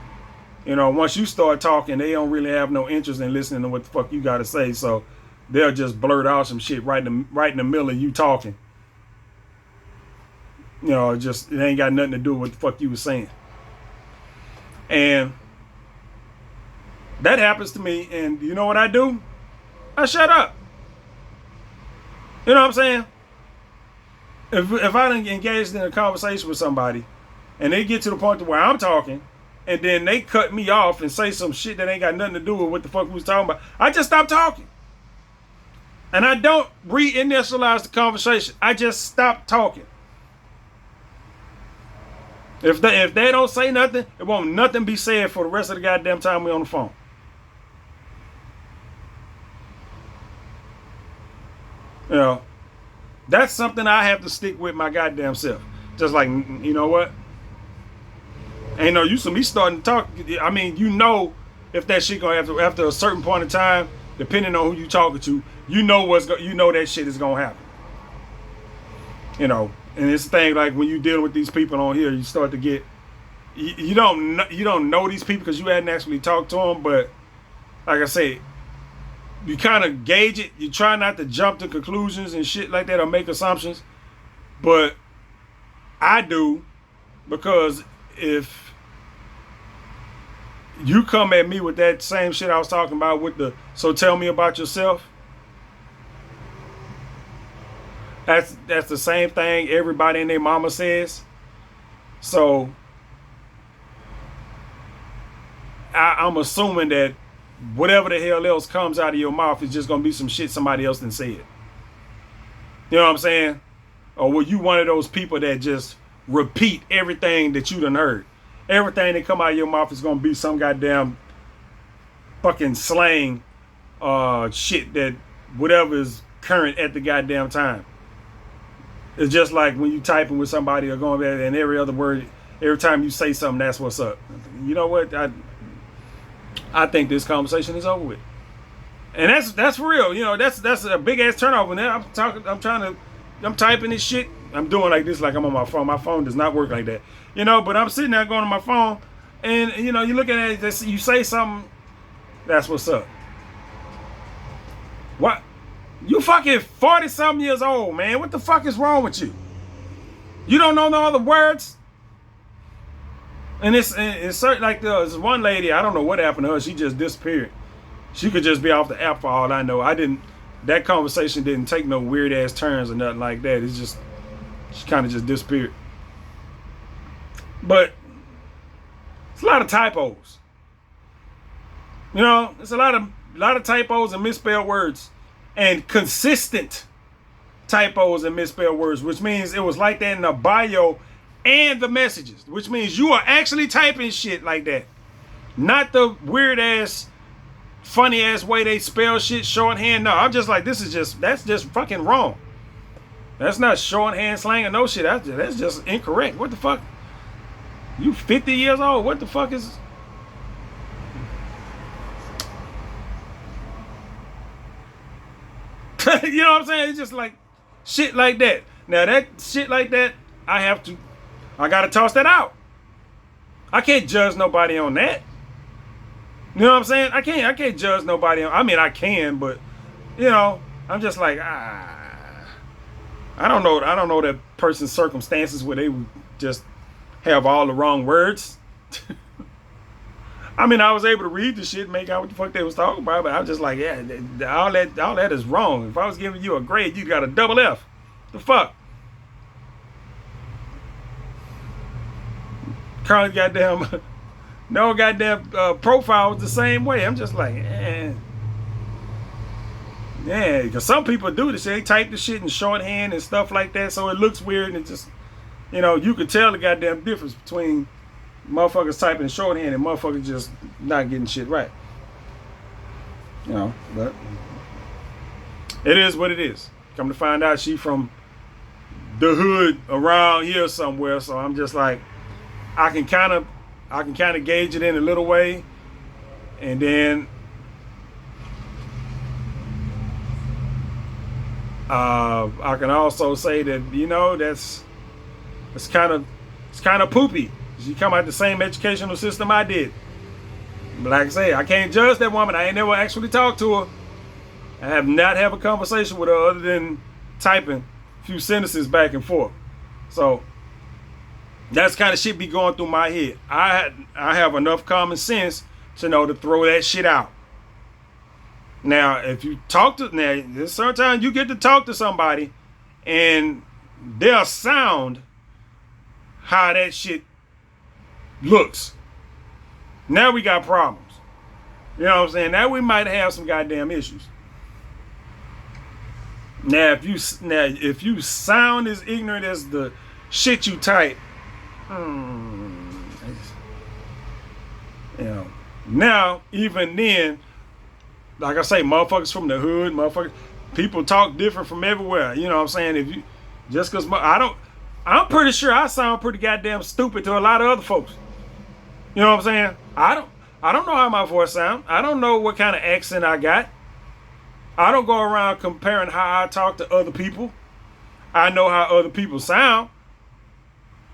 You know, once you start talking, they don't really have no interest in listening to what the fuck you got to say. So they'll just blurt out some shit right in the middle of you talking. You know, it ain't got nothing to do with what the fuck you was saying. And that happens to me, and you know what I do? I shut up. You know what I'm saying? If I done engaged in a conversation with somebody, and they get to the point to where I'm talking, and then they cut me off and say some shit that ain't got nothing to do with what the fuck we was talking about, I just stop talking. And I don't reinitialize the conversation. I just stop talking. If they don't say nothing, it won't nothing be said for the rest of the goddamn time we on the phone. You know, that's something I have to stick with my goddamn self. Just like, you know what? Ain't no use of me starting to talk. I mean, you know, if that shit gonna have to, after a certain point in time, depending on who you talking to, you know that shit is gonna happen. You know, and it's the thing, like when you deal with these people on here, you start to get, you don't know these people because you hadn't actually talked to them, but like I say, you kind of gauge it. You try not to jump to conclusions and shit like that or make assumptions, but I do, because if you come at me with that same shit I was talking about with the "so tell me about yourself," that's the same thing everybody and their mama says. So I'm assuming that whatever the hell else comes out of your mouth is just gonna be some shit somebody else done said. You know what I'm saying? Or were you one of those people that just repeat everything that you done heard? Everything that come out of your mouth is gonna be some goddamn fucking slang shit that whatever is current at the goddamn time. It's just like when you typing with somebody or going there and every other word, every time you say something, that's what's up. You know what? I think this conversation is over with. And that's real. You know, that's a big ass turnoff. When I'm typing this shit, I'm doing like this, like I'm on my phone. My phone does not work like that. You know, but I'm sitting there going on my phone, and you know, you look at it, you say something, that's what's up. What? You fucking 40-something years old, man. What the fuck is wrong with you? You don't know no other words? And it's certain, like there's one lady, I don't know what happened to her. She just disappeared. She could just be off the app for all I know. That conversation didn't take no weird ass turns or nothing like that. It's just, she kind of just disappeared. But it's a lot of typos. You know, it's a lot of typos and misspelled words, and consistent typos and misspelled words, which means it was like that in the bio and the messages, which means you are actually typing shit like that. Not the weird ass, funny ass way they spell shit shorthand. No, I'm just like, that's just fucking wrong. That's not shorthand slang or no shit. That's just incorrect. What the fuck? You 50 years old. What the fuck is... You know what I'm saying? It's just like shit like that. Now that shit like that, I gotta toss that out. I can't judge nobody on that. You know what I'm saying? I can't judge nobody on, I mean, I can, but you know, I'm just like, I don't know that person's circumstances where they would just have all the wrong words. I mean, I was able to read the shit and make out what the fuck they was talking about, but I was just like, yeah, all that is wrong. If I was giving you a grade, you got a double F. The fuck? Current goddamn, no goddamn profile was the same way. I'm just like, yeah, because some people do this. They type the shit in shorthand and stuff like that, so it looks weird, and it just, You know, you could tell the goddamn difference between motherfuckers typing shorthand and motherfuckers just not getting shit right. You know, but it is what it is. Come to find out, she from the hood around here somewhere. So I'm just like, I can kind of gauge it in a little way, and then I can also say that, you know, it's kind of poopy. She come out the same educational system I did. But like I say, I can't judge that woman. I ain't never actually talked to her. I have not had a conversation with her other than typing a few sentences back and forth. So that's kind of shit be going through my head. I have enough common sense to know to throw that shit out. Now, if you talk to, now, there's sometimes you get to talk to somebody and they'll sound how that shit looks. Now we got problems. You know what I'm saying? Now we might have some goddamn issues. Now, if you sound as ignorant as the shit you type, you know, now even then, like I say, motherfuckers from the hood, motherfuckers, people talk different from everywhere. You know what I'm saying? If you just because I'm pretty sure I sound pretty goddamn stupid to a lot of other folks. You know what I'm saying? I don't know how my voice sounds. I don't know what kind of accent I got. I don't go around comparing how I talk to other people. I know how other people sound.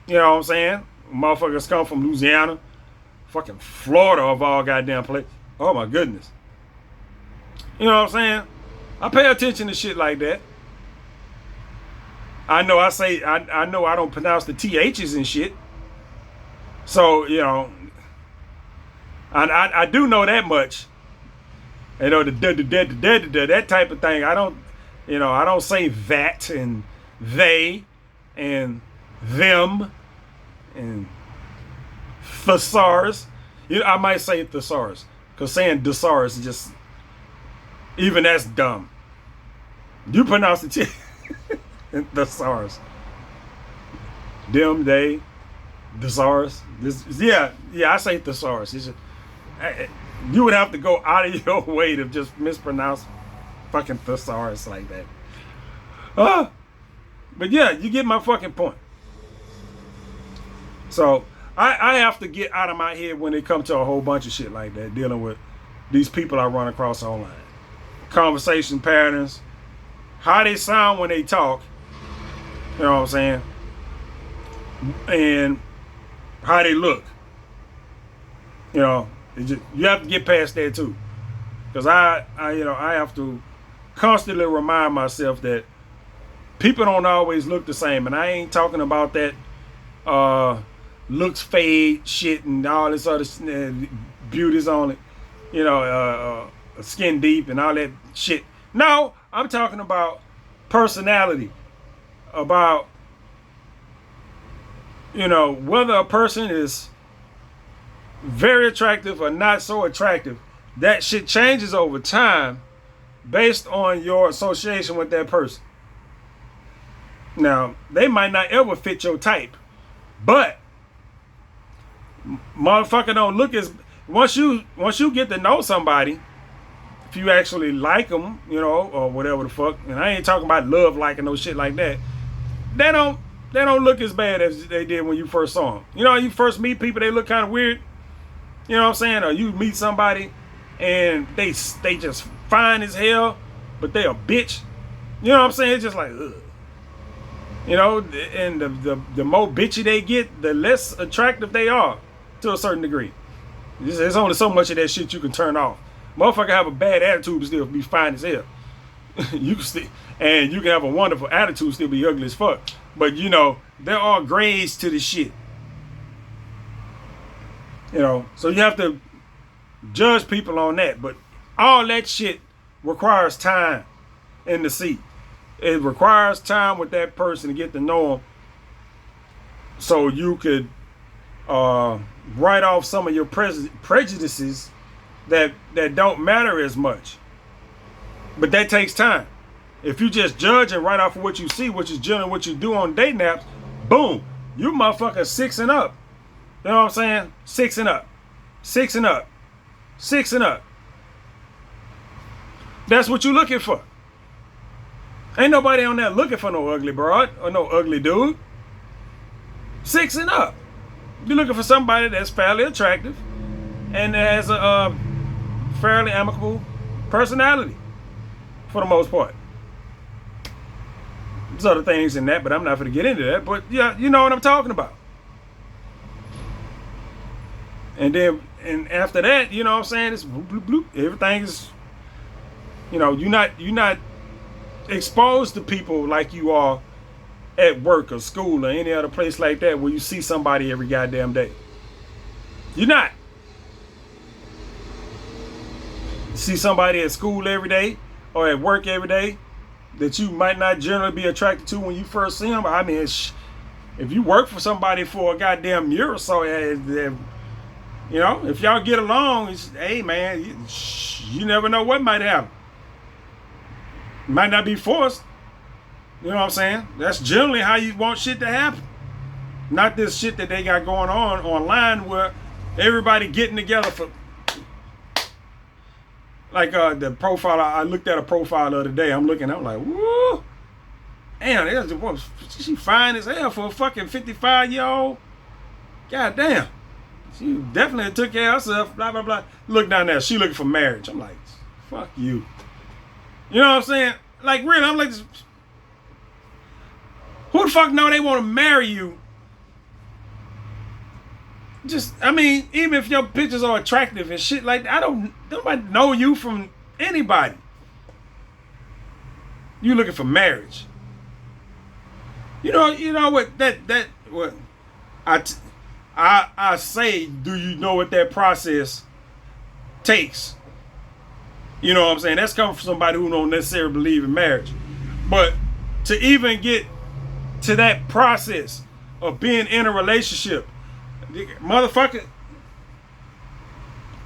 You know what I'm saying? Motherfuckers come from Louisiana, fucking Florida of all goddamn places. Oh my goodness. You know what I'm saying? I pay attention to shit like that. I know I know I don't pronounce the THs and shit. So, you know, I do know that much. You know, that type of thing. I don't say that and they and them and thesaurus. You know, I might say thesaurus because saying thesaurus is just, even that's dumb. You pronounce the T thesaurus. Them, they, thesaurus. Yeah, I say thesaurus. It's just, you would have to go out of your way to just mispronounce fucking thesaurus like that. But yeah, you get my fucking point. So I have to get out of my head when it comes to a whole bunch of shit like that, dealing with these people I run across online. Conversation patterns, how they sound when they talk, you know what I'm saying, and how they look. You know, you have to get past that too, because I have to constantly remind myself that people don't always look the same, and I ain't talking about that looks fade shit and all this other beauty's on it, you know, skin deep and all that shit. No, I'm talking about personality, about, you know, whether a person is very attractive or not so attractive. That shit changes over time based on your association with that person. Now, they might not ever fit your type, but motherfucker don't look as, once you get to know somebody, if you actually like them, you know, or whatever the fuck, and I ain't talking about love liking no shit like that, they don't look as bad as they did when you first saw them. You know, you first meet people, they look kind of weird. You know what I'm saying? Or you meet somebody and they just fine as hell, but they a bitch. You know what I'm saying? It's just like, ugh. You know, and the more bitchy they get, the less attractive they are to a certain degree. There's only so much of that shit you can turn off. Motherfucker have a bad attitude but still be fine as hell. You can have a wonderful attitude, still be ugly as fuck. But you know, there are grades to the shit. You know, so you have to judge people on that. But all that shit requires time in the seat. It requires time with that person to get to know them, so you could write off some of your prejudices that don't matter as much. But that takes time. If you just judge and write off of what you see, which is generally what you do on dating apps, boom, You motherfucker 6 and up. You know what I'm saying? 6 and up. 6 and up. 6 and up. That's what you looking for. Ain't nobody on there looking for no ugly broad or no ugly dude. 6 and up. You're looking for somebody that's fairly attractive and has a fairly amicable personality for the most part. There's other things in that, but I'm not going to get into that. But yeah, you know what I'm talking about. And then, and after that, you know what I'm saying? It's bloop, bloop, bloop. Everything is, you know, you're not exposed to people like you are at work or school or any other place like that where you see somebody every goddamn day. You're not. You see somebody at school every day or at work every day that you might not generally be attracted to when you first see them. I mean, if you work for somebody for a goddamn year or so, you know, if y'all get along, it's, hey man, you never know what might happen. It might not be forced. You know what I'm saying? That's generally how you want shit to happen. Not this shit that they got going on online where everybody getting together for, like the profile. I looked at a profile the other day. I'm like, woo, damn, she fine as hell for a fucking 55-year-old. God damn. She definitely took care of herself, blah, blah, blah. Look down there. She looking for marriage. I'm like, fuck you. You know what I'm saying? Like, really, I'm like, who the fuck know they want to marry you? Just, I mean, even if your pictures are attractive and shit like that, nobody know you from anybody. You looking for marriage. You know what what I say, do you know what that process takes? You know what I'm saying? That's coming from somebody who don't necessarily believe in marriage. But to even get to that process of being in a relationship, motherfucker,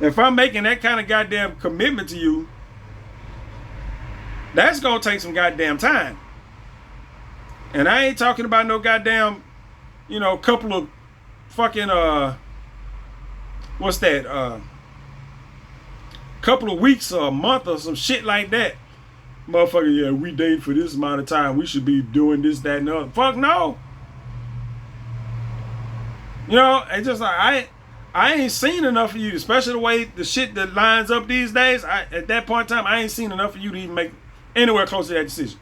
if I'm making that kind of goddamn commitment to you, that's gonna take some goddamn time. And I ain't talking about no goddamn, you know, couple of fucking what's that? Couple of weeks or a month or some shit like that. Motherfucker, yeah, we dating for this amount of time. We should be doing this, that, and the other. Fuck no. You know, it's just like I ain't seen enough of you, especially the way the shit that lines up these days. At that point in time, I ain't seen enough of you to even make anywhere close to that decision.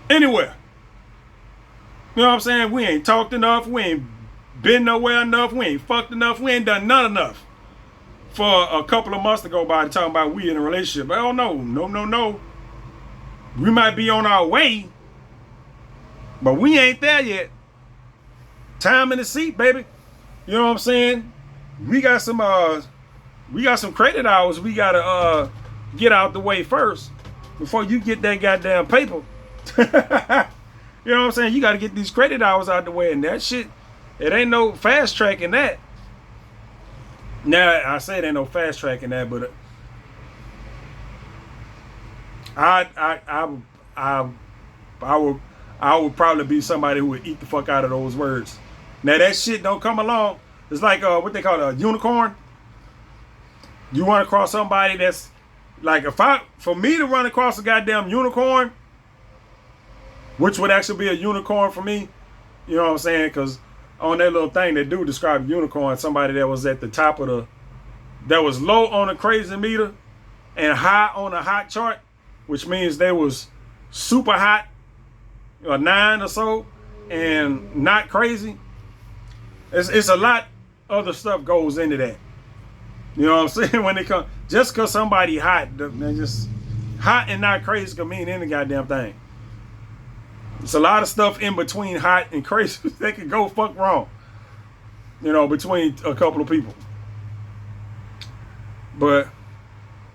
Anywhere. You know what I'm saying? We ain't talked enough. We ain't been nowhere enough. We ain't fucked enough. We ain't done none enough for a couple of months to go by talking about we in a relationship. Oh no. We might be on our way, but we ain't there yet. Time in the seat, baby. You know what I'm saying? We got some credit hours we gotta get out the way first before you get that goddamn paper. You know what I'm saying? You gotta get these credit hours out the way, and that shit, it ain't no fast tracking that. Now I say there ain't no fast tracking that, but I would probably be somebody who would eat the fuck out of those words. Now that shit don't come along. It's like what they call a unicorn. You run across somebody that's like, for me to run across a goddamn unicorn, which would actually be a unicorn for me, you know what I'm saying? Because on that little thing they do describe unicorn, somebody that was at the top of that was low on the crazy meter and high on the hot chart, which means they was super hot, a 9 or so, and not crazy. It's a lot other stuff goes into that. You know what I'm saying? When it comes, just because somebody hot, they're just hot and not crazy can mean any goddamn thing. It's a lot of stuff in between hot and crazy that could go fuck wrong. You know, between a couple of people. But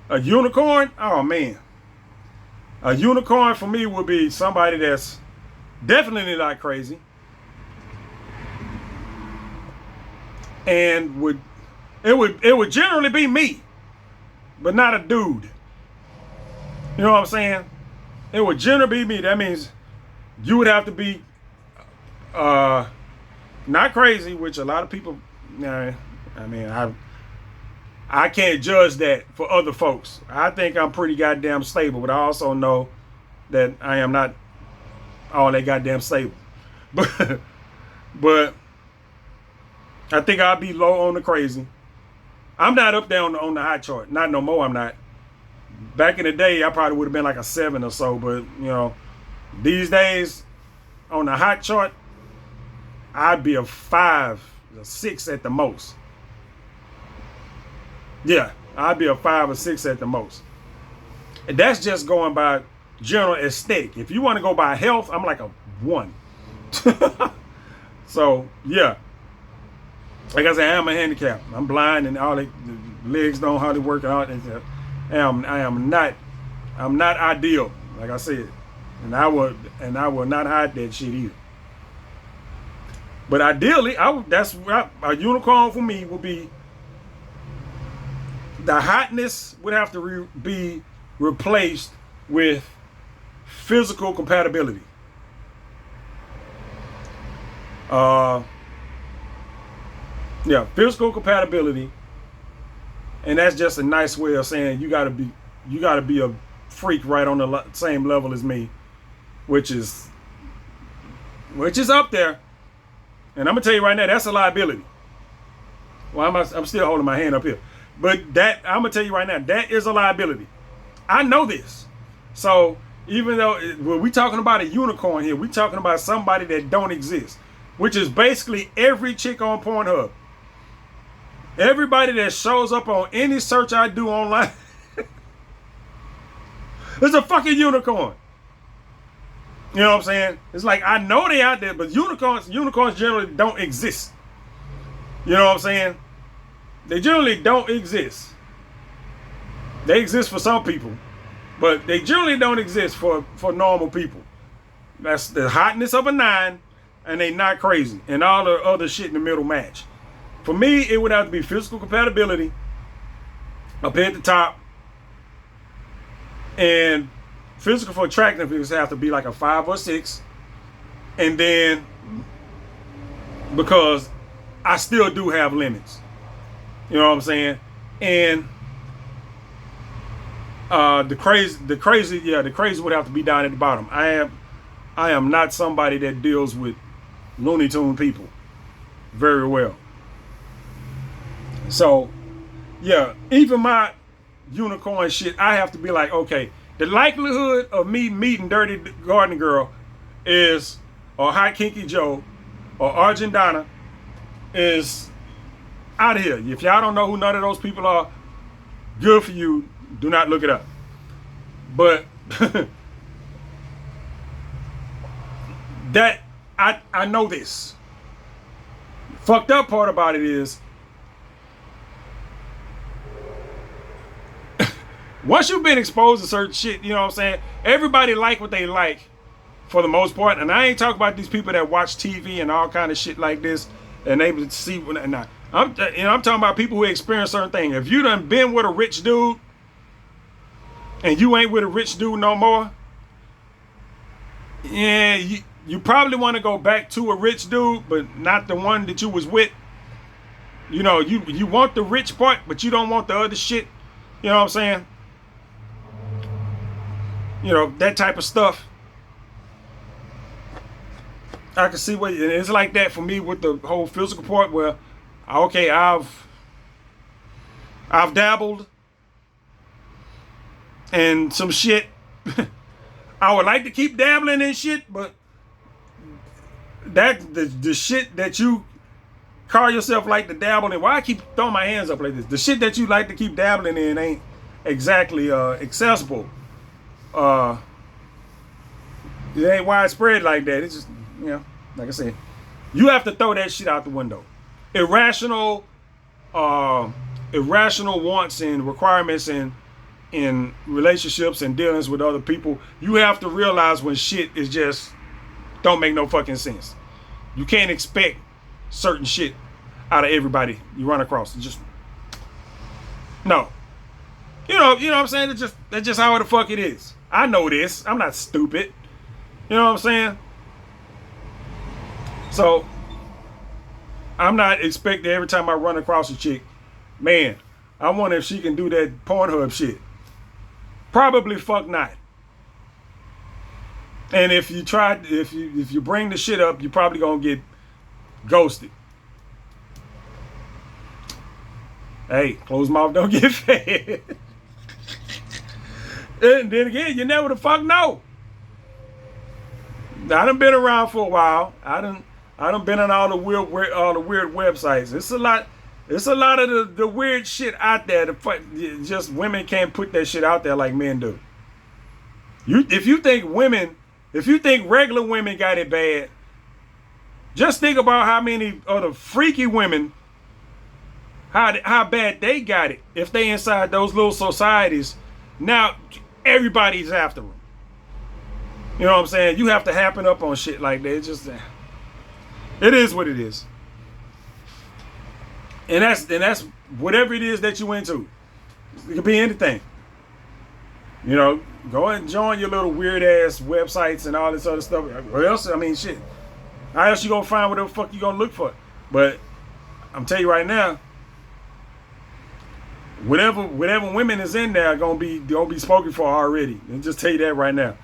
a unicorn, oh man. A unicorn for me would be somebody that's definitely not crazy. And it would generally be me, but not a dude. You know what I'm saying? It would generally be me. That means you would have to be Not crazy, which a lot of people. Nah, I mean, I can't judge that for other folks. I think I'm pretty goddamn stable, but I also know that I am not all that goddamn stable. But but I think I'll be low on the crazy. I'm not up there on the high chart. Not no more. I'm not. Back in the day, I probably would have been like a 7 or so. But these days on the hot chart, I'd be a 5, a 6 at the most. Yeah, I'd be a 5 or 6 at the most. And that's just going by general aesthetic. If you want to go by health, I'm like a 1. So yeah, like I said, I am a handicap. I'm blind and all the legs don't hardly work out. I'm not ideal, like I said, and I will not hide that shit either. But ideally, that's a unicorn for me would be. The hotness would have to be replaced with physical compatibility. Yeah, physical compatibility, and that's just a nice way of saying you gotta be a freak right on the same level as me, which is up there. And I'm gonna tell you right now, that's a liability. Well, I'm still holding my hand up here, but that I'm gonna tell you right now, that is a liability. I know this. So even though we're talking about a unicorn here, we're talking about somebody that don't exist, which is basically every chick on Pornhub. Everybody that shows up on any search I do online is a fucking unicorn. You know what I'm saying? It's like I know they out there, but unicorns generally don't exist. You know what I'm saying? They generally don't exist. They exist for some people, but they generally don't exist for normal people. That's the hotness of a 9, and they not crazy, and all the other shit in the middle match. For me, it would have to be physical compatibility up here at the top, and physical for attractiveness have to be like a 5 or 6, and then because I still do have limits, you know what I'm saying, and the crazy would have to be down at the bottom. I am not somebody that deals with Looney Tune people very well. So, yeah, even my unicorn shit, I have to be like, okay, the likelihood of me meeting Dirty Garden Girl is, or Hot Kinky Joe, or Argentana is out of here. If y'all don't know who none of those people are, good for you. Do not look it up. But that I know this. Fucked up part about it is once you've been exposed to certain shit, you know what I'm saying? Everybody like what they like for the most part. And I ain't talking about these people that watch TV and all kind of shit like this and able to see when I'm talking about people who experience certain things. If you done been with a rich dude and you ain't with a rich dude no more, yeah, you probably want to go back to a rich dude, but not the one that you was with. You know, you want the rich part, but you don't want the other shit. You know what I'm saying? You know, that type of stuff. I can see what it's like that for me with the whole physical part where, okay, I've dabbled in some shit. I would like to keep dabbling in shit, but that the shit that you call yourself like to dabble in, why I keep throwing my hands up like this? The shit that you like to keep dabbling in ain't exactly accessible. It ain't widespread like that. It's just, like I said, you have to throw that shit out the window. Irrational wants and requirements in relationships and dealings with other people. You have to realize when shit is just don't make no fucking sense. You can't expect certain shit out of everybody you run across. It's just no. You know what I'm saying? That's just how the fuck it is. I know this. I'm not stupid. You know what I'm saying? So I'm not expecting every time I run across a chick, man, I wonder if she can do that Pornhub shit. Probably fuck not. And if you try, if you bring the shit up, you're probably gonna get ghosted. Hey, closed mouth don't get fed. And then again, you never the fuck know. I done been around for a while. I done been on all the weird websites. It's a lot. It's a lot of the weird shit out there. Just women can't put that shit out there like men do. If you think regular women got it bad, just think about how many other freaky women, how bad they got it. If they inside those little societies, now everybody's after them. You know what I'm saying? You have to happen up on shit like that. It is what it is. And that's whatever it is that you into. It could be anything. You know, go and join your little weird ass websites and all this other stuff. Or else, I mean, shit. How else you gonna find whatever the fuck you gonna look for? But I'm telling you right now, whatever women is in there gonna be spoken for already. And just tell you that right now.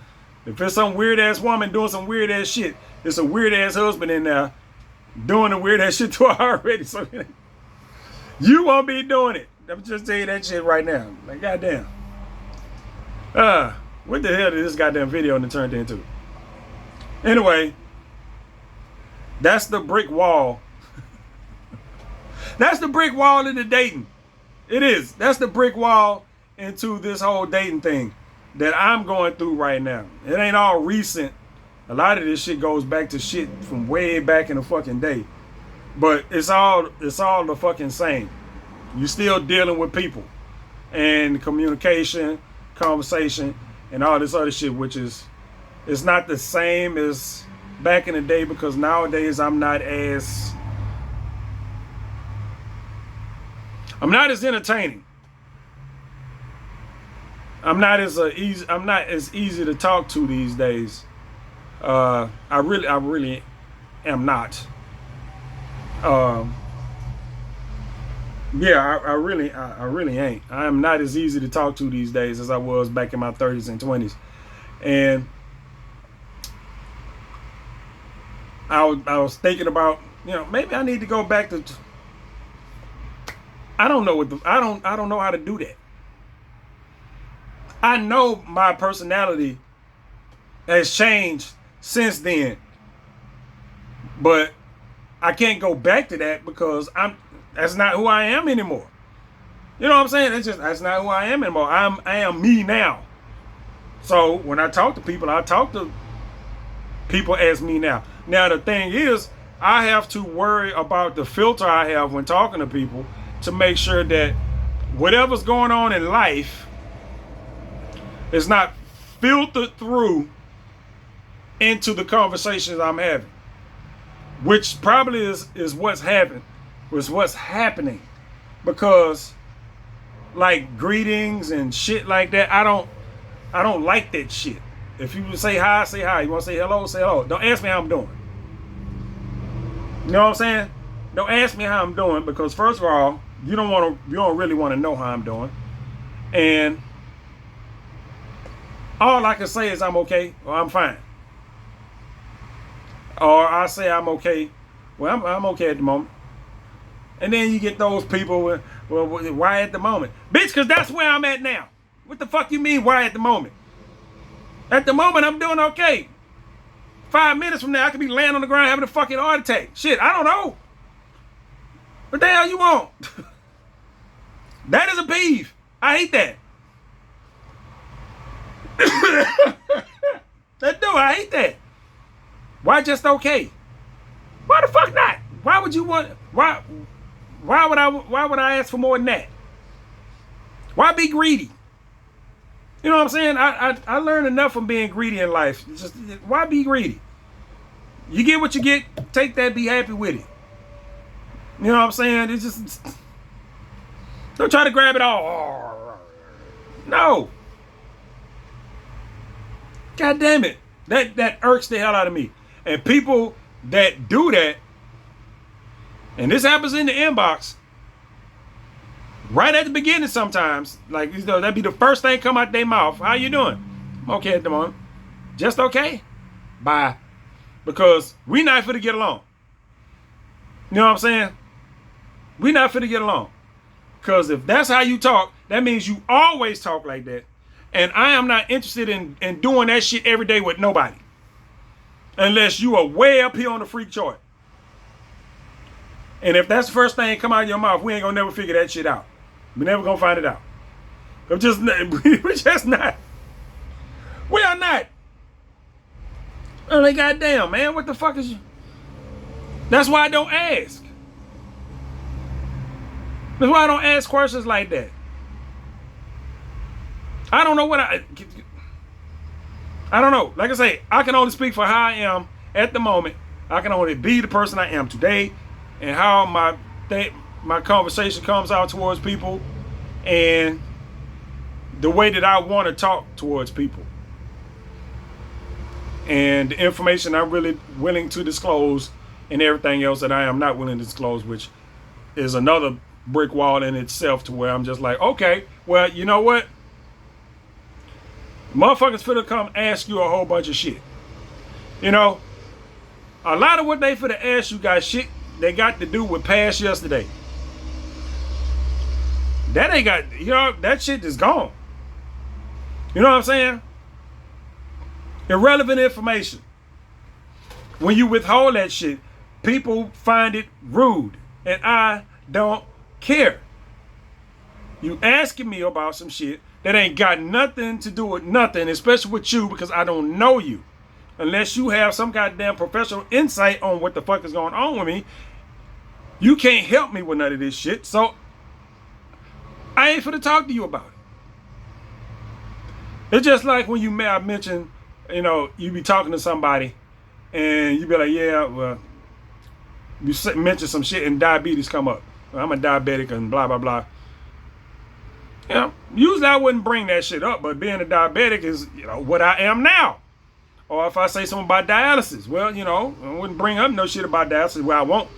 If it's some weird ass woman doing some weird ass shit, there's a weird ass husband in there doing the weird ass shit to her already. So you won't be doing it. I'm just telling you that shit right now. Like, goddamn. What the hell did this goddamn video turned into? Anyway, that's the brick wall. That's the brick wall into dating. It is. That's the brick wall into this whole dating thing that I'm going through right now. It ain't all recent. A lot of this shit goes back to shit from way back in the fucking day. But it's all the fucking same. You still dealing with people and communication, conversation, and all this other shit, which is, it's not the same as back in the day, because nowadays I'm not as entertaining. I'm not as easy to talk to these days. I really am not. Yeah, I really ain't. I am not as easy to talk to these days as I was back in my 30s and 20s. And I was thinking about, maybe I need to go back to, I don't know I don't know how to do that. I know my personality has changed since then, but I can't go back to that because that's not who I am anymore. You know what I'm saying? That's not who I am anymore. I am me now. So when I talk to people as me now. Now the thing is, I have to worry about the filter I have when talking to people to make sure that whatever's going on in life is not filtered through into the conversations I'm having, which probably is what's happening, because like greetings and shit like that, I don't like that shit. If you say hi, say hi. You want to say hello, say hello. Don't ask me how I'm doing. You know what I'm saying? Don't ask me how I'm doing, because first of all, you don't really want to know how I'm doing. And all I can say is I'm okay or I'm fine. Or I say I'm okay. Well, I'm okay at the moment. And then you get those people, well, why at the moment? Bitch, because that's where I'm at now. What the fuck you mean, why at the moment? At the moment, I'm doing okay. 5 minutes from now, I could be laying on the ground having a fucking heart attack. Shit, I don't know. What the hell you want? That is a peeve. I hate that. I hate that. Why just okay? Why the fuck not? Why would you want? Why would I ask for more than that? Why be greedy? You know what I'm saying? I learned enough from being greedy in life. Just why be greedy? You get what you get. Take that. Be happy with it. You know what I'm saying? It's just, don't try to grab it all. No. God damn it. That irks the hell out of me. And people that do that, and this happens in the inbox, right at the beginning sometimes, like, you know, that'd be the first thing come out their mouth. How you doing? I'm okay at the moment. Just okay? Bye. Because we not finna get along. You know what I'm saying? We not finna get along. Because if that's how you talk, that means you always talk like that. And I am not interested in doing that shit every day with nobody. Unless you are way up here on the freak chart. And if that's the first thing come out of your mouth, we ain't gonna never figure that shit out. We're never gonna find it out. We're just not. We are not. Oh, like, goddamn, man, what the fuck is you? That's why I don't ask. That's why I don't ask questions like that. I don't know what I don't know. Like I say, I can only speak for how I am at the moment. I can only be the person I am today, and how my conversation comes out towards people, and the way that I want to talk towards people, and the information I'm really willing to disclose, and everything else that I am not willing to disclose, which is another brick wall in itself, to where I'm just like, okay, well, you know what? Motherfuckers finna come ask you a whole bunch of shit. You know, a lot of what they finna ask you got shit they got to do with past yesterday. That ain't got, you know, that shit is gone. You know what I'm saying? Irrelevant information. When you withhold that shit, people find it rude, and I don't care. You asking me about some shit that ain't got nothing to do with nothing, especially with you, because I don't know you. Unless you have some goddamn professional insight on what the fuck is going on with me, you can't help me with none of this shit. So I ain't finna talk to you about it. It's just like when I mentioned, you know, you be talking to somebody and you be like, yeah, well, you mention some shit and diabetes come up. I'm a diabetic and blah, blah, blah. You know, usually I wouldn't bring that shit up, but being a diabetic is, you know, what I am now. Or if I say something about dialysis, well, you know, I wouldn't bring up no shit about dialysis. Well, I won't,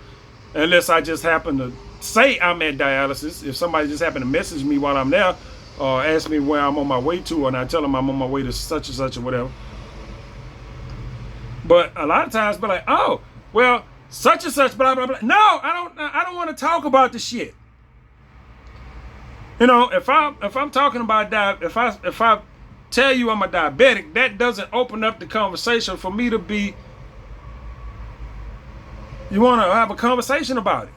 unless I just happen to say I'm at dialysis. If somebody just happen to message me while I'm there, or ask me where I'm on my way to, and I tell them I'm on my way to such and such or whatever. But a lot of times, be like, oh, well, such and such, blah blah blah. No, I don't want to talk about the shit. You know, if I'm talking about if I tell you I'm a diabetic, that doesn't open up the conversation for me to be. You want to have a conversation about it,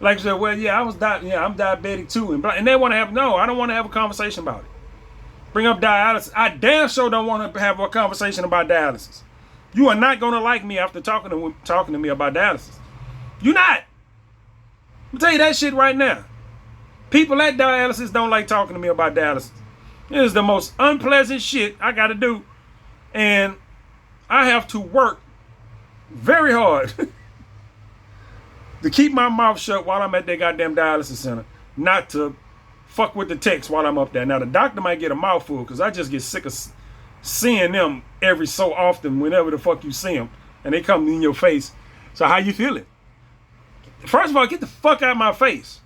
like you said, well, yeah, I'm diabetic too, and they want to have I don't want to have a conversation about it. Bring up dialysis. I damn sure don't want to have a conversation about dialysis. You are not gonna like me after talking to me about dialysis. You're not. I'll tell you that shit right now. People at dialysis don't like talking to me about dialysis. It is the most unpleasant shit I gotta do. And I have to work very hard to keep my mouth shut while I'm at that goddamn dialysis center. Not to fuck with the techs while I'm up there. Now the doctor might get a mouthful, because I just get sick of seeing them every so often whenever the fuck you see them. And they come in your face. So how you feeling? First of all, get the fuck out of my face.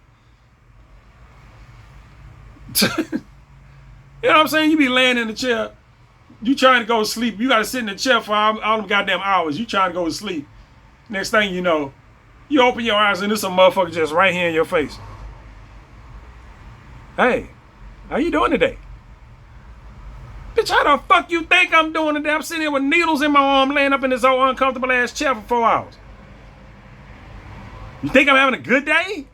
You know what I'm saying? You be laying in the chair, you trying to go to sleep. You got to sit in the chair for all them goddamn hours. You trying to go to sleep. Next thing you know, you open your eyes and there's some motherfucker just right here in your face. Hey, how you doing today? Bitch, how the fuck you think I'm doing today? I'm sitting here with needles in my arm, laying up in this old uncomfortable ass chair for 4 hours. You think I'm having a good day?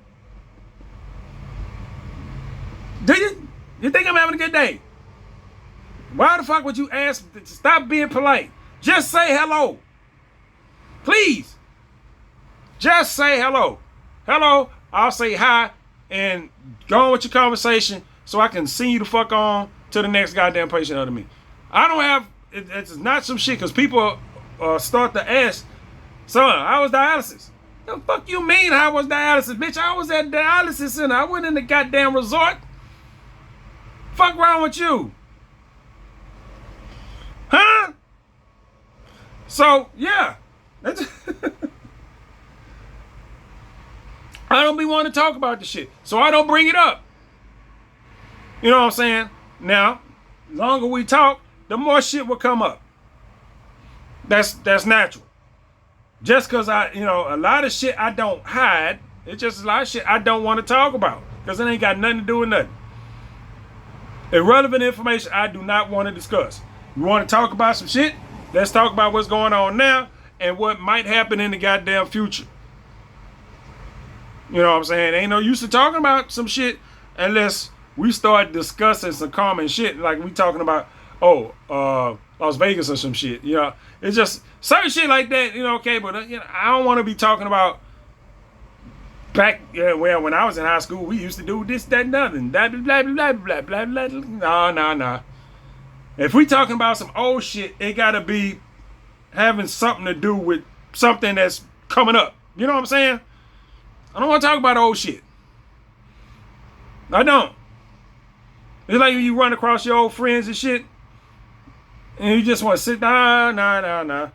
Do you? You think I'm having a good day? Why the fuck would you ask? Stop being polite. Just say hello. Please. Just say hello. Hello. I'll say hi and go on with your conversation so I can send you the fuck on to the next goddamn patient under me. I don't have, it's not some shit, because people start to ask, son, how was dialysis? The fuck you mean how was dialysis? Bitch, I was at dialysis center. I went in the goddamn resort. Fuck wrong with you? Huh? So, yeah. I don't be wanting to talk about the shit, so I don't bring it up. You know what I'm saying? Now, the longer we talk, the more shit will come up. That's natural. Just because a lot of shit I don't hide. It's just a lot of shit I don't want to talk about because it ain't got nothing to do with nothing. Irrelevant information I do not want to discuss. You want to talk about some shit? Let's talk about what's going on now and what might happen in the goddamn future. You know what I'm saying? Ain't no use to talking about some shit unless we start discussing some common shit. Like we talking about, Las Vegas or some shit. You know, it's just certain shit like that, okay, but I don't want to be talking about when I was in high school, we used to do this, that, and nothing. Blah, blah, blah, blah, blah, blah, blah. No. If we talking about some old shit, it gotta be having something to do with something that's coming up. You know what I'm saying? I don't want to talk about old shit. I don't. It's like when you run across your old friends and shit, and you just want to sit down. Nah.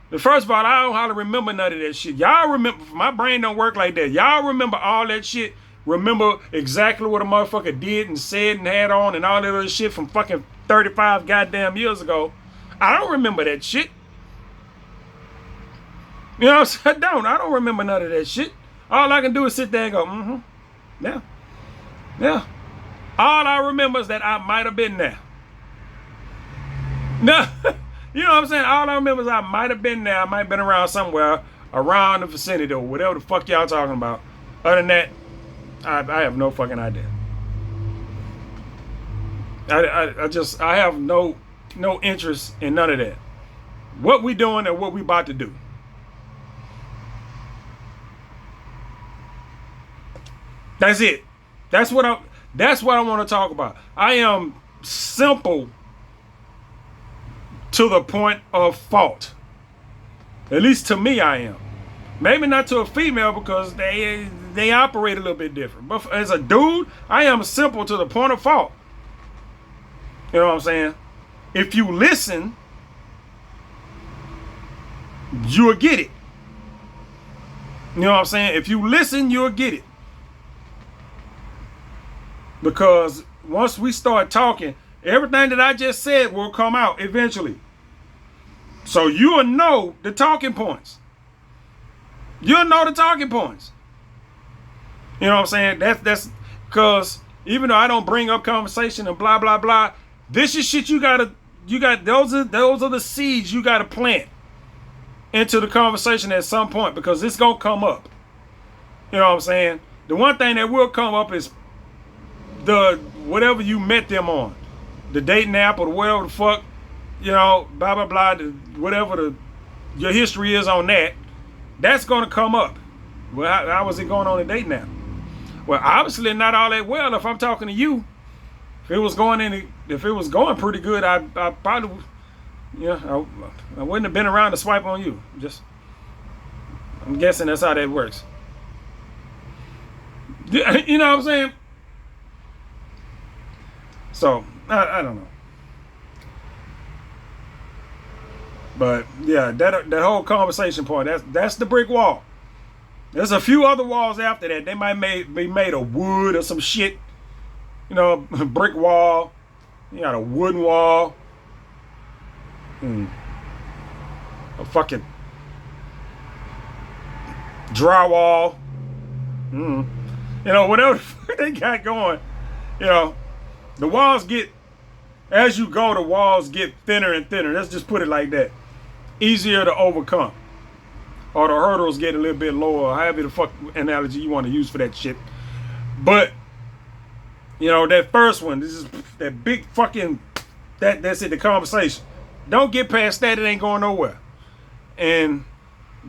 The first of all, I don't know how to remember none of that shit. Y'all remember, my brain don't work like that. Y'all remember all that shit. Remember exactly what a motherfucker did and said and had on and all that other shit from fucking 35 goddamn years ago. I don't remember that shit. You know what I'm saying? I don't remember none of that shit. All I can do is sit there and go, yeah. All I remember is that I might have been there. No. You know what I'm saying? All I remember is I might have been there. I might have been around somewhere around the vicinity or whatever the fuck y'all talking about. Other than that, I have no fucking idea. I have no interest in none of that. What we doing and what we about to do. That's it. That's what I want to talk about. I am simple to the point of fault. At least to me, I am. Maybe not to a female because they operate a little bit different. But as a dude, I am simple to the point of fault. You know what I'm saying? If you listen, you'll get it. You know what I'm saying? If you listen, you'll get it. Because once we start talking, everything that I just said will come out eventually. So you'll know the talking points. You'll know the talking points. You know what I'm saying? That's because even though I don't bring up conversation and blah blah blah, this is shit you got those are the seeds you gotta plant into the conversation at some point because it's gonna come up. You know what I'm saying? The one thing that will come up is the whatever you met them on, the dating app or whatever the fuck, blah blah blah, whatever your history is on that, that's gonna come up. Well, how was it going on a dating app? Well, obviously not all that well. If I'm talking to you, if it was going pretty good, I probably, I wouldn't have been around to swipe on you. I'm guessing that's how that works. You know what I'm saying? So, I don't know. But yeah, that whole conversation part, that's the brick wall. There's a few other walls after that. They might be made of wood or some shit. A brick wall. You got a wooden wall. A fucking drywall. Whatever they got going. The walls get, as you go, the walls get thinner and thinner. Let's just put it like that. Easier to overcome. Or the hurdles get a little bit lower. However the fuck analogy you want to use for that shit. But, that first one, this is that big fucking, that's it, the conversation. Don't get past that, it ain't going nowhere. And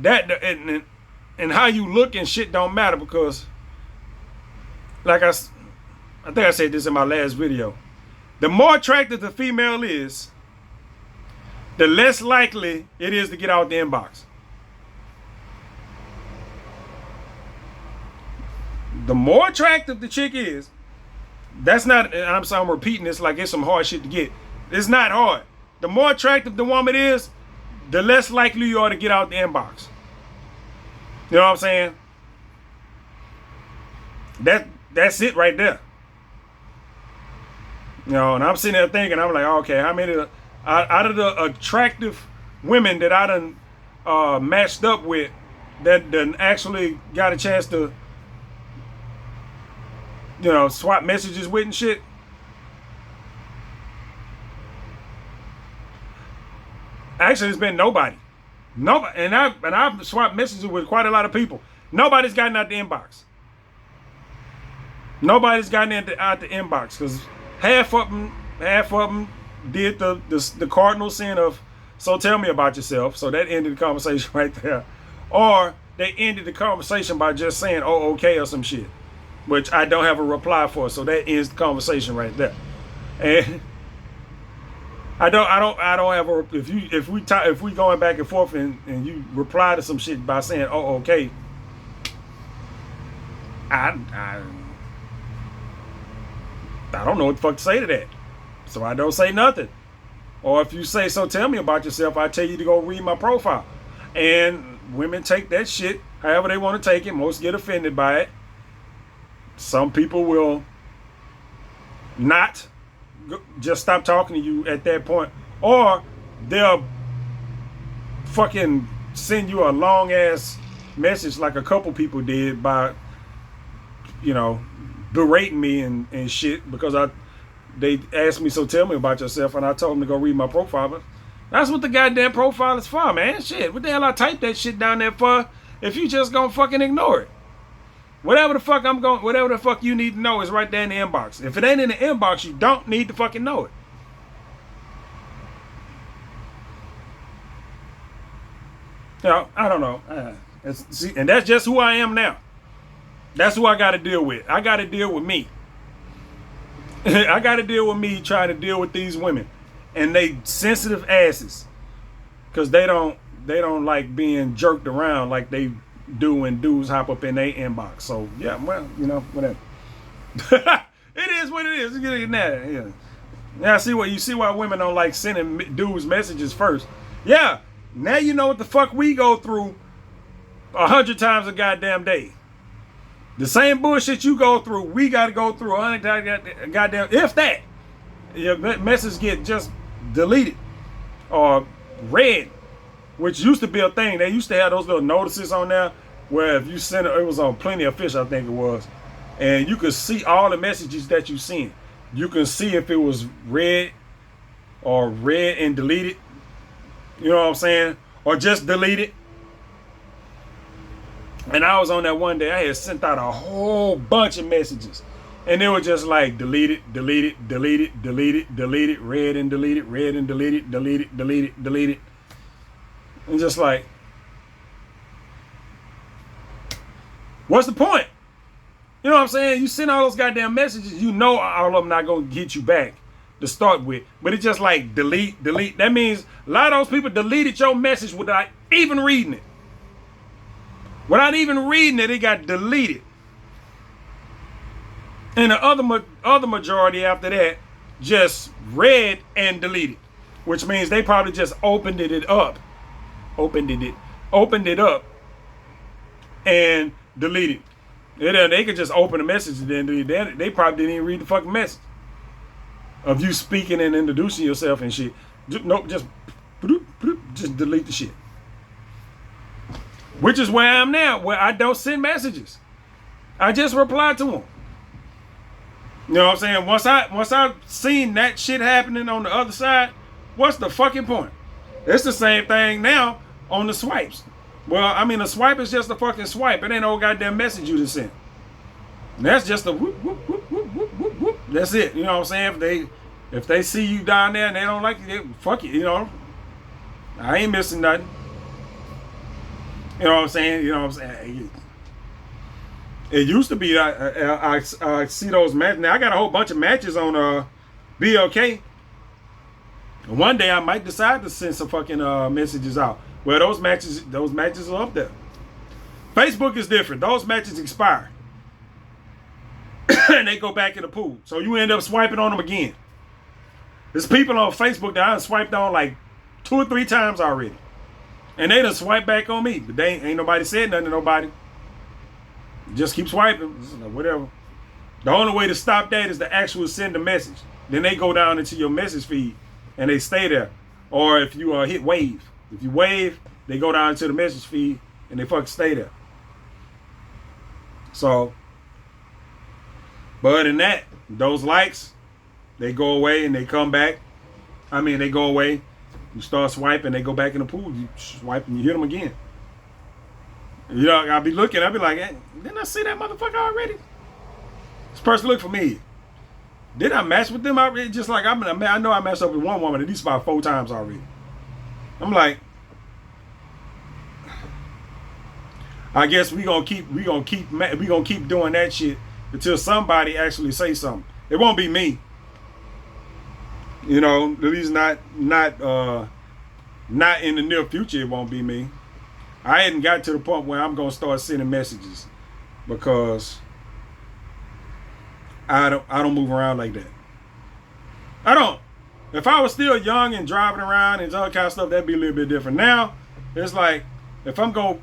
and how you look and shit don't matter because, like I think I said this in my last video. The more attractive the female is, the less likely it is to get out the inbox. The more attractive the chick is, that's not, I'm repeating this like it's some hard shit to get. It's not hard. The more attractive the woman is, the less likely you are to get out the inbox. You know what I'm saying? That's it right there. You know, and I'm sitting there thinking, I'm like, okay, how many out of the attractive women that I done matched up with that done actually got a chance to, you know, swap messages with and shit? Actually, it's been nobody. Nobody, and I've swapped messages with quite a lot of people. Nobody's gotten out the inbox. Nobody's gotten out the inbox because half of them did the cardinal sin of, so tell me about yourself. So that ended the conversation right there. Or they ended the conversation by just saying, oh, okay, or some shit, which I don't have a reply for. So that ends the conversation right there. And I don't have a, if we going back and forth and you reply to some shit by saying, oh, okay, I don't know what the fuck to say to that. So I don't say nothing. Or if you say, so tell me about yourself, I tell you to go read my profile. And women take that shit however they want to take it. Most get offended by it. Some people will not just stop talking to you at that point. Or they'll fucking send you a long ass message like a couple people did by, you know, berating me and shit because they asked me, so tell me about yourself, and I told them to go read my profile. But that's what the goddamn profile is for, man. Shit, what the hell I type that shit down there for if you just gonna fucking ignore it? Whatever the fuck you need to know is right there in the inbox. If it ain't in the inbox, you don't need to fucking know it. You know, I don't know. And that's just who I am now. That's who I got to deal with. I got to deal with me. I got to deal with me trying to deal with these women and they sensitive asses, because they don't like being jerked around like they do when dudes hop up in their inbox. So yeah, well, you know, whatever. It is what it is. Yeah. Now you see why women don't like sending dudes messages first. Yeah. Now you know what the fuck we go through 100 times a goddamn day. The same bullshit you go through, we got to go through 100 times goddamn, if that. Your message get just deleted or read, which used to be a thing. They used to have those little notices on there where if you sent it was on Plenty of Fish, I think it was, and you could see all the messages that you sent. You can see if it was read or read and deleted. You know what I'm saying? Or just deleted. And I was on that one day, I had sent out a whole bunch of messages. And they were just like deleted, deleted, deleted, deleted, deleted, read and deleted, read and deleted, deleted, deleted, deleted. And just like, what's the point? You know what I'm saying? You send all those goddamn messages, you know all of them not going to get you back to start with. But it's just like delete, delete. That means a lot of those people deleted your message without even reading it. Without even reading it, it got deleted. And the other majority after that just read and deleted, which means they probably just opened it up and deleted. They could just open the message and then delete it. They probably didn't even read the fucking message of you speaking and introducing yourself and shit. Just delete the shit. Which is where I am now, where I don't send messages. I just reply to them. You know what I'm saying? Once I've seen that shit happening on the other side, what's the fucking point? It's the same thing now on the swipes. Well, I mean, a swipe is just a fucking swipe. It ain't no goddamn message you just sent. And that's just a whoop, whoop, whoop, whoop, whoop, whoop, whoop. That's it. You know what I'm saying? If they see you down there and they don't like you, fuck it, you know. I ain't missing nothing. You know what I'm saying? You know what I'm saying? It used to be I see those matches. Now I got a whole bunch of matches on BLK. One day I might decide to send some fucking messages out. Well, those matches are up there. Facebook is different. Those matches expire. And they go back in the pool. So you end up swiping on them again. There's people on Facebook that I swiped on like 2 or 3 times already. And they done swipe back on me. But they ain't nobody said nothing to nobody. Just keep swiping, whatever. The only way to stop that is to actually send a message. Then they go down into your message feed and they stay there. Or if you hit wave. If you wave, they go down into the message feed and they fucking stay there. So, but other than that, those likes, they go away and they come back. I mean, they go away. You start swiping, they go back in the pool. You swipe and you hit them again. You know, I'll be looking, I'll be like, hey, didn't I see that motherfucker already? This person looked for me. Did I match with them already? Just like I know I matched up with one woman at least about 4 times already. I'm like, I guess we gonna keep doing that shit until somebody actually say something. It won't be me. You know, at least not in the near future. It won't be me. I hadn't got to the point where I'm gonna start sending messages because I don't move around like that. I don't. If I was still young and driving around and all kind of stuff, that'd be a little bit different. Now, it's like if I'm gonna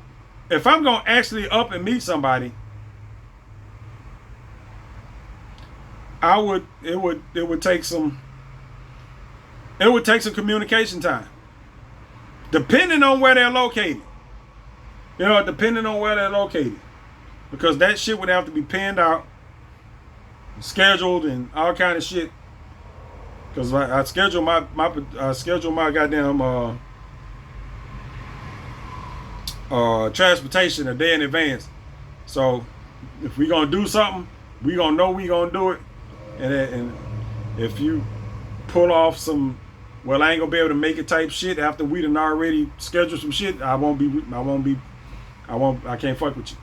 actually up and meet somebody, it would take some communication time. Depending on where they're located. You know, depending on where they're located. Because that shit would have to be penned out, scheduled, and all kind of shit. Because I schedule my goddamn transportation a day in advance. So if we gonna do something, we gonna know we gonna do it. And if you pull off some, well, I ain't gonna be able to make it type shit after we done already scheduled some shit, I can't fuck with you.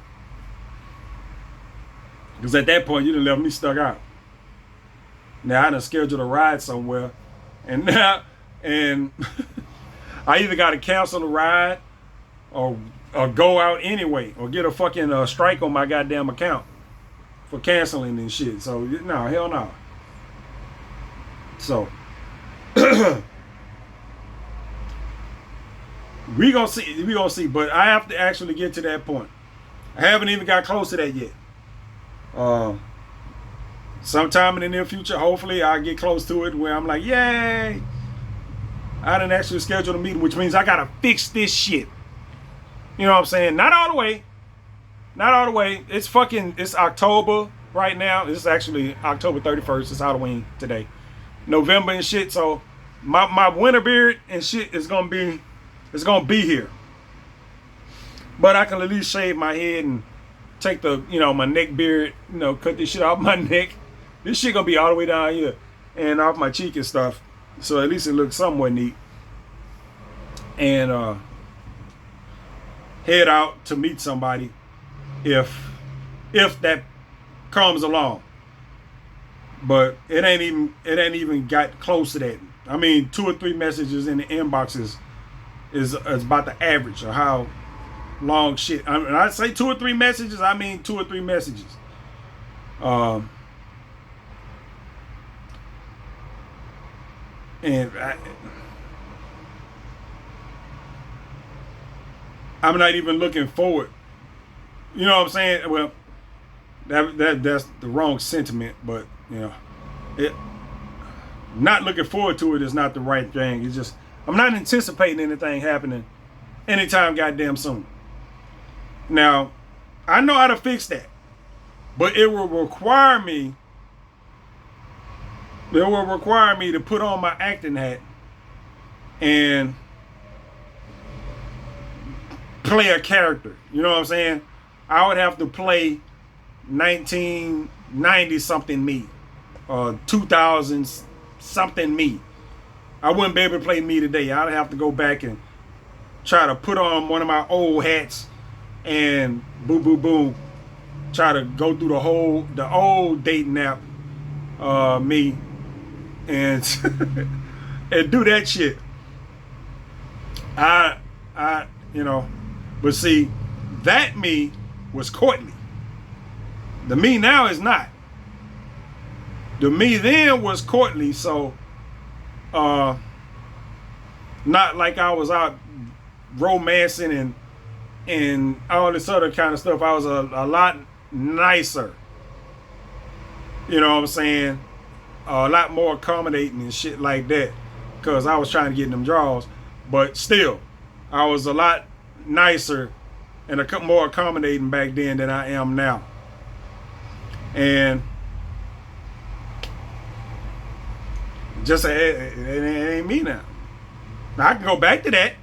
Because at that point, you done left me stuck out. Now I done scheduled a ride somewhere, and I either got to cancel the ride or go out anyway, or get a fucking strike on my goddamn account for canceling and shit. So no, hell no. So we gonna see, but I have to actually get to that point. I haven't even got close to that yet. Sometime in the near future, hopefully I'll get close to it where I'm like, yay, I didn't actually schedule a meeting, which means I gotta fix this shit. You know what I'm saying? Not all the way. It's October right now. It's actually October 31st. It's Halloween today. November and shit. So my winter beard and shit is gonna be here. But I can at least shave my head and take my neck beard, cut this shit off my neck. This shit gonna be all the way down here and off my cheek and stuff. So at least it looks somewhat neat. And head out to meet somebody if that comes along. But it ain't even got close to that. I mean, 2 or 3 messages in the inboxes is about the average of how long shit. And I say 2 or 3 messages, I mean 2 or 3 messages. And I'm not even looking forward. You know what I'm saying? Well, that's the wrong sentiment, but not looking forward to it is not the right thing. It's just I'm not anticipating anything happening anytime goddamn soon. Now, I know how to fix that, but it will require me to put on my acting hat and play a character. You know what I'm saying? I would have to play 1990 something me, 2000 something me. I wouldn't be able to play me today. I'd have to go back and try to put on one of my old hats and boom, try to go through the old dating app me and and do that shit. But see, that me was courtly. The me now is not. The me then was courtly, so not like I was out romancing and all this other kind of stuff. I was a lot nicer. You know what I'm saying? A lot more accommodating and shit like that. Because I was trying to get in them draws. But still, I was a lot nicer and more accommodating back then than I am now. And just it ain't me now. Now I can go back to that.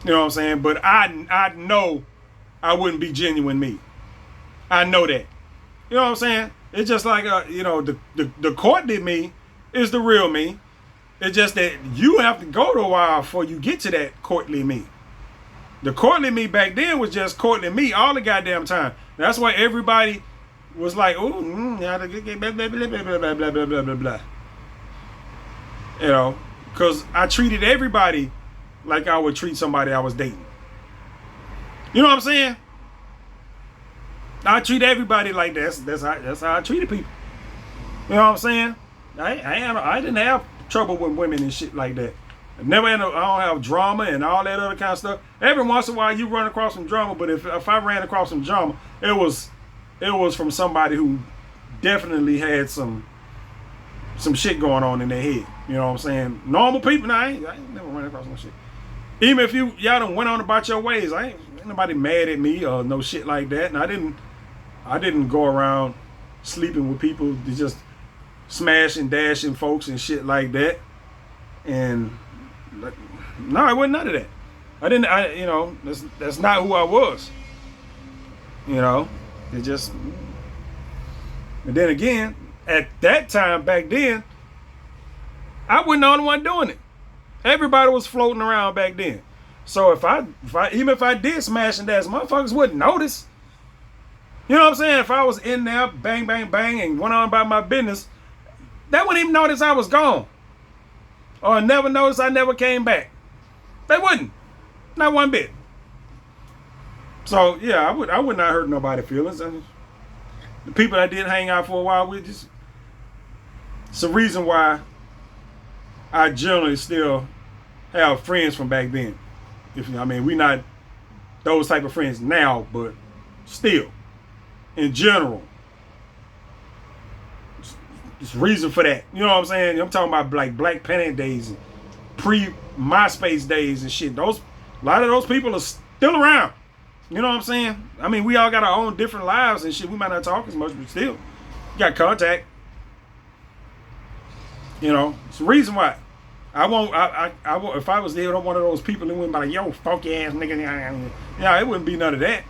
You know what I'm saying? But I know I wouldn't be genuine me. I know that. You know what I'm saying? It's just like the courtly me is the real me. It's just that you have to go to a while before you get to that courtly me. The courtly me back then was just courtly me all the goddamn time. That's why everybody was like, "Ooh, blah blah blah blah blah blah blah." You know, because I treated everybody like I would treat somebody I was dating. You know what I'm saying? I treat everybody like that's how I treated people. You know what I'm saying? I didn't have trouble with women and shit like that. I don't have drama and all that other kind of stuff. Every once in a while you run across some drama, but if I ran across some drama, it was from somebody who definitely had some shit going on in their head. You know what I'm saying? Normal people, I ain't never run across no shit. Even if y'all done went on about your ways, ain't nobody mad at me or no shit like that. And I didn't go around sleeping with people, just smashing, dashing folks and shit like that. And no, it wasn't none of that. That's not who I was. You know, it just. But then again, at that time back then, I wasn't the only one doing it. Everybody was floating around back then. So if I even if I did smash and dash, motherfuckers wouldn't notice. You know what I'm saying? If I was in there, bang, bang, bang, and went on about my business, they wouldn't even notice I was gone. Or never notice I never came back. They wouldn't. Not one bit. So yeah, I would not hurt nobody's feelings. And the people I did hang out for a while with, it's the reason why I generally still have friends from back then. We not those type of friends now, but still, in general, it's reason for that. You know what I'm saying? I'm talking about like Black Planet days, and pre-MySpace days and shit. A lot of those people are still around. You know what I'm saying? We all got our own different lives and shit. We might not talk as much, but still, got contact. You know, it's the reason why. I won't. If I was there, one of those people that wouldn't be like, "Yo, funky ass nigga." Yeah, it wouldn't be none of that.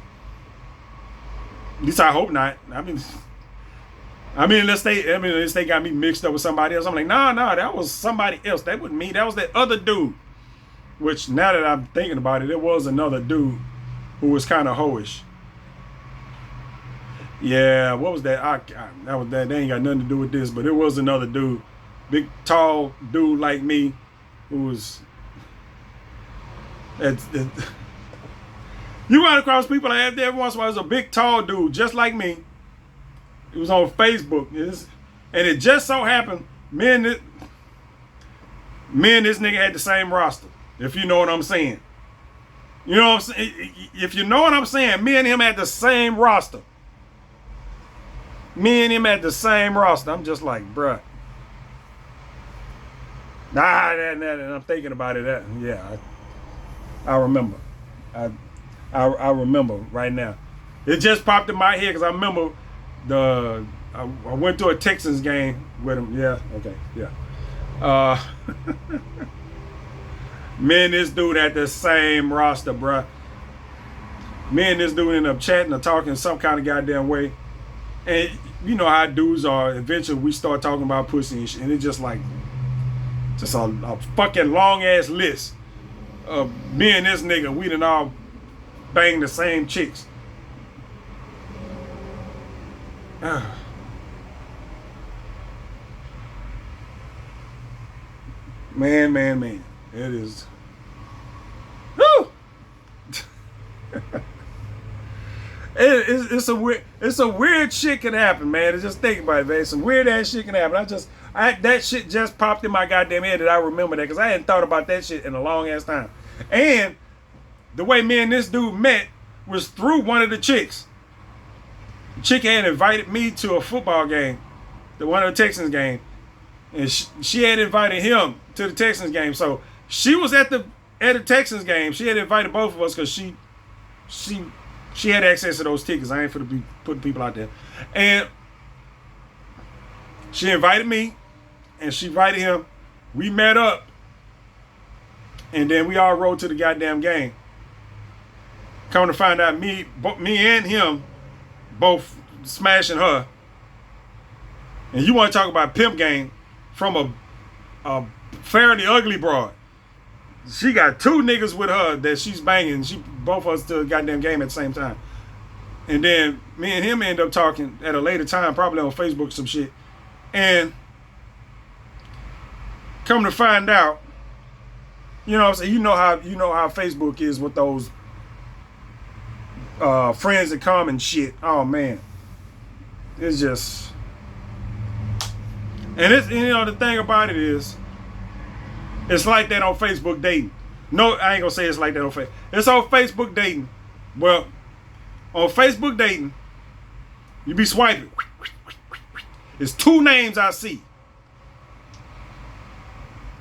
At least I hope not. Unless they got me mixed up with somebody else. I'm like, nah, that was somebody else. That wasn't me. That was that other dude. Which now that I'm thinking about it, there was another dude who was kind of hoish. Yeah, what was that? That was that. They ain't got nothing to do with this, but it was another dude. Big, tall dude like me, who was. You run across people like that every once in a while. There's a big, tall dude just like me. It was on Facebook, and it just so happened me and this nigga had the same roster. If you know what I'm saying, you know what I'm saying. If you know what I'm saying, me and him had the same roster. I'm just like, bruh. I'm thinking about it. I remember. I remember right now. It just popped in my head because I remember I went to a Texans game with him. Yeah, okay, yeah. Me and this dude had the same roster, bruh. Me and this dude ended up chatting or talking some kind of goddamn way. And you know how dudes are. Eventually we start talking about pussy and shit. And it's just like, just a fucking long ass list of me and this nigga. We done all banged the same chicks. Man. It is. Woo! It's a weird shit can happen, man. Just think about it, man. Some weird ass shit can happen. That shit just popped in my goddamn head that I remember that because I hadn't thought about that shit in a long ass time. And the way me and this dude met was through one of the chicks. chick had invited me to a football game, the one of the Texans game, and she had invited him to the Texans game. So she was at the Texans game. She had invited both of us because she had access to those tickets. I ain't finna be putting people out there. And she invited me, and she invited him. We met up, and then we all rode to the goddamn game. Come to find out, me and him both smashing her. And you want to talk about pimp game from a fairly ugly broad. She got two niggas with her that she's banging. She both of us to the goddamn game at the same time. And then me and him end up talking at a later time, probably on Facebook or some shit. And come to find out, you know what I'm saying, you know how Facebook is with those friends that come and shit. Oh man. It's just, and it's, you know, the thing about it is, it's like that on Facebook dating. No, I ain't gonna say it's like that on Facebook. It's on Facebook dating. Well, on Facebook dating, you be swiping. It's two names I see.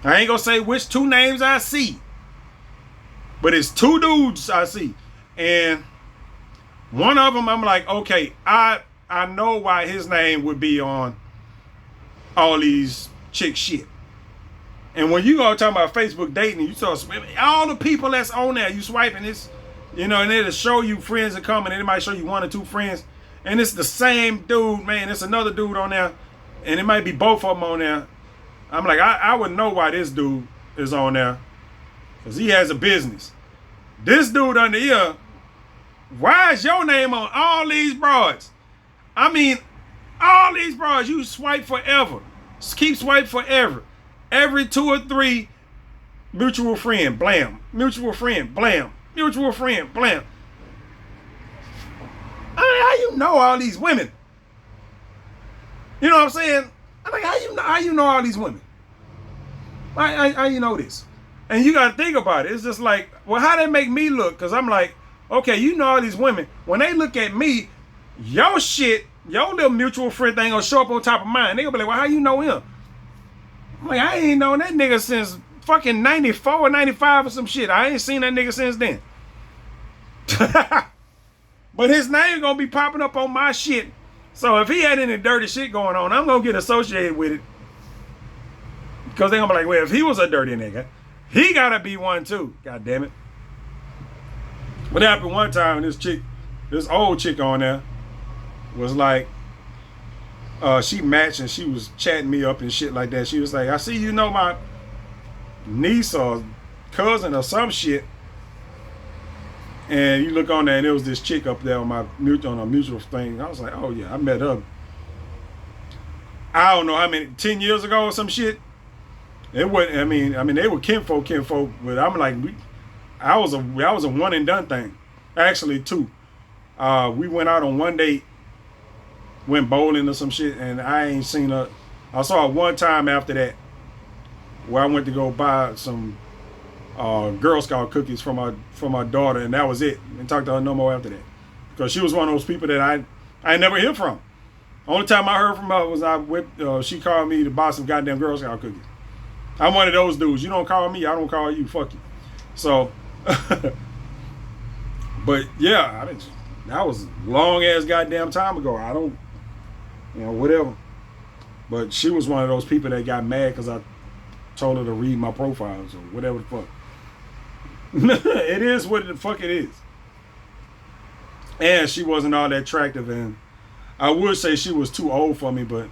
I ain't gonna say which two names I see, but it's two dudes I see. And one of them, I'm like, okay, I know why his name would be on all these chick shit. And when you go talking about Facebook dating, you start all the people that's on there, you swiping this, you know, and it'll show you friends that come, and it might show you one or two friends, and it's the same dude, man. It's another dude on there, and it might be both of them on there. I'm like, I would know why this dude is on there, because he has a business. This dude under here, why is your name on all these broads? I mean, all these broads, you swipe forever. Just keep swiping forever. Every 2 or 3, mutual friend, blam. Mutual friend, blam. Mutual friend, blam. I mean, how you know all these women? You know what I'm saying? I'm like, how you know all these women? How you know this? And you gotta think about it. It's just like, well, how they make me look? Because I'm like, okay, you know all these women. When they look at me, your shit, your little mutual friend thing gonna show up on top of mine. They gonna be like, well, how you know him? I'm like, I ain't known that nigga since fucking 94 or 95 or some shit. I ain't seen that nigga since then. But his name gonna be popping up on my shit. So if he had any dirty shit going on, I'm gonna get associated with it. Because they gonna be like, well, if he was a dirty nigga, he gotta be one too. God damn it. What happened one time, this old chick on there was like, she matched and she was chatting me up and shit like that. She was like, I see you know my niece or cousin or some shit. And you look on there and there was this chick up there on a mutual thing. I was like, oh yeah, I met her. I don't know how many, 10 years ago or some shit. It wasn't, I mean they were kinfolk, but I'm like, I was a one and done thing. Actually 2. We went out on one date, went bowling or some shit, and I ain't seen her. I saw her one time after that, where I went to go buy some Girl Scout cookies from my daughter, and that was it. And talked to her no more after that, because she was one of those people that I never hear from. Only time I heard from her was she called me to buy some goddamn Girl Scout cookies. I'm one of those dudes. You don't call me, I don't call you. Fuck you. So, but yeah, that was long ass goddamn time ago. I don't, whatever. But she was one of those people that got mad because I told her to read my profiles or whatever the fuck. It is what the fuck it is. And she wasn't all that attractive, and I would say she was too old for me, but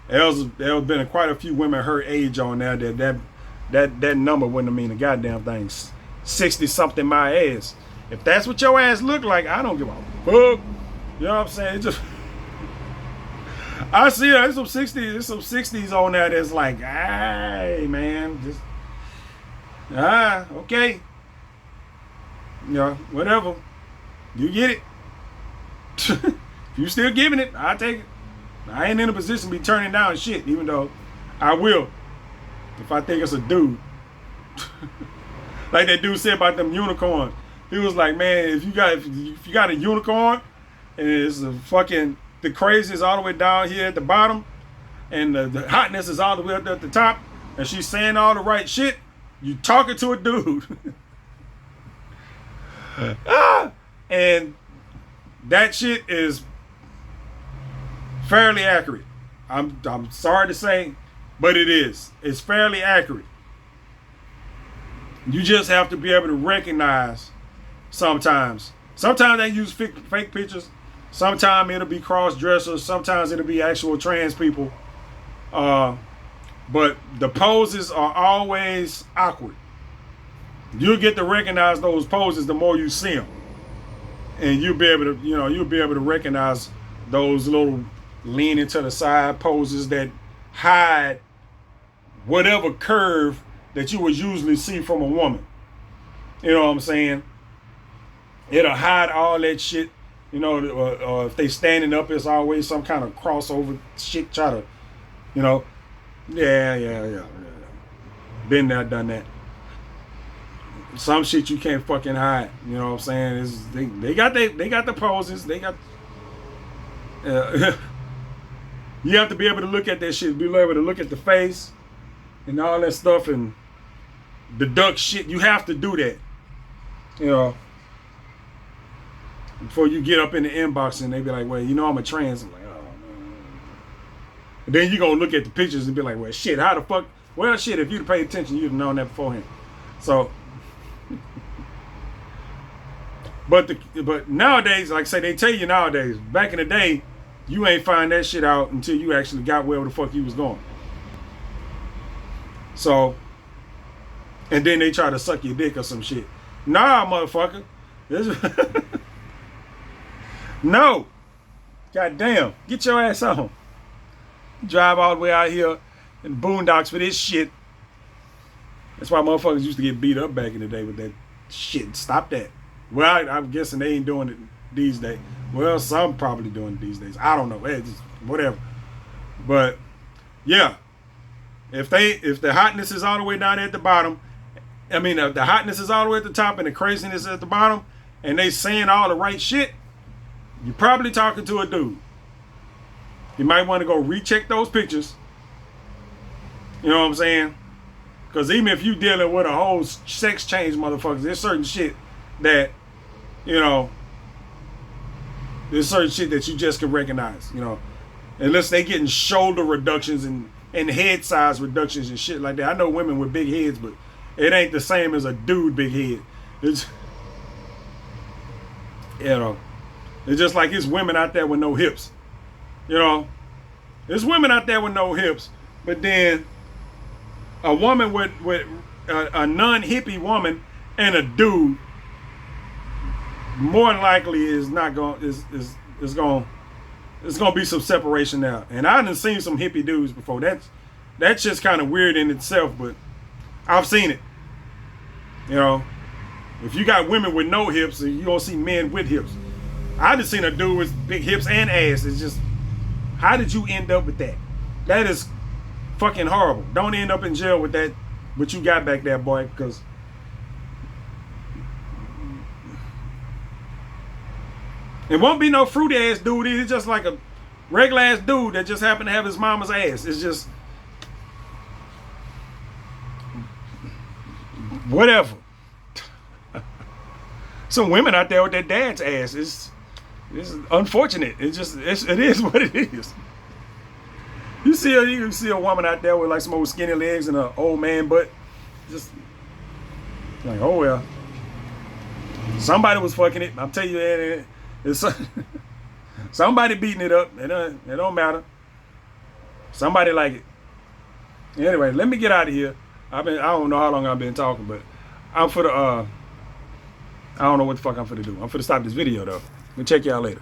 there was been quite a few women her age on there that number wouldn't have mean a goddamn thing. 60 something my ass. If that's what your ass look like, I don't give a fuck. You know what I'm saying? It just, I see there's some 60s on there that's like, hey man, just okay. Yeah, whatever. You get it. If you still giving it, I'll take it. I ain't in a position to be turning down shit, even though I will if I think it's a dude. Like that dude said about them unicorns. He was like, man, if you got a unicorn and it's a fucking the crazy is all the way down here at the bottom, and the hotness is all the way up at the top, and she's saying all the right shit, you talking to a dude. And that shit is fairly accurate. I'm sorry to say, but it is. It's fairly accurate. You just have to be able to recognize sometimes. Sometimes they use fake pictures. Sometimes it'll be cross-dressers. Sometimes it'll be actual trans people. But the poses are always awkward. You'll get to recognize those poses the more you see them. And you'll be able to, you'll be able to recognize those little leaning to the side poses that hide whatever curve that you would usually see from a woman. You know what I'm saying? It'll hide all that shit. If they standing up, it's always some kind of crossover shit. Try to, yeah. Been there, done that. Some shit you can't fucking hide. You know what I'm saying? They got the poses. They got. You have to be able to look at that shit. Be able to look at the face and all that stuff and the duck shit. You have to do that. Before you get up in the inbox and they be like, well, I'm a trans. I'm like, oh, man. And then you gonna look at the pictures and be like, well, shit, how the fuck? Well, shit, if you'd paid attention, you'd have known that beforehand. So, but nowadays, like I say, they tell you nowadays. Back in the day, you ain't find that shit out until you actually got wherever the fuck you was going. So, and then they try to suck your dick or some shit. Nah, motherfucker. No. Goddamn. Get your ass on. Drive all the way out here in the boondocks for this shit. That's why motherfuckers used to get beat up back in the day with that shit. Stop that. Well, I'm guessing they ain't doing it these days. Well, some probably doing it these days. I don't know. It's just whatever. But yeah, if the hotness is all the way down at the bottom, if the hotness is all the way at the top and the craziness is at the bottom, and they saying all the right shit, you're probably talking to a dude. You might want to go recheck those pictures. You know what I'm saying? Because even if you dealing with a whole sex change motherfuckers, there's certain shit that, there's certain shit that you just can recognize, unless they getting shoulder reductions and head size reductions and shit like that. I know women with big heads, but it ain't the same as a dude big head. It's just like it's women out there with no hips. There's women out there with no hips, but then a woman with a non-hippie woman and a dude more than likely is not going is going to be some separation there. And I done seen some hippie dudes before. That's just kind of weird in itself, but I've seen it. If you got women with no hips, you don't see men with hips. I just seen a dude with big hips and ass. It's just, how did you end up with that? That is fucking horrible. Don't end up in jail with that, what you got back there, boy, because it won't be no fruity ass dude. It's just like a regular ass dude that just happened to have his mama's ass. It's just whatever. Some women out there with their dad's ass. It's unfortunate. It is what it is. You see a woman out there with like some old skinny legs and an old man butt. Just like, oh well. Somebody was fucking it. I'm telling you, it's somebody beating it up. It don't matter. Somebody like it. Anyway, let me get out of here. I don't know how long I've been talking, but I'm for the I don't know what the fuck I'm finna do. I'm finna stop this video though. We'll check y'all later.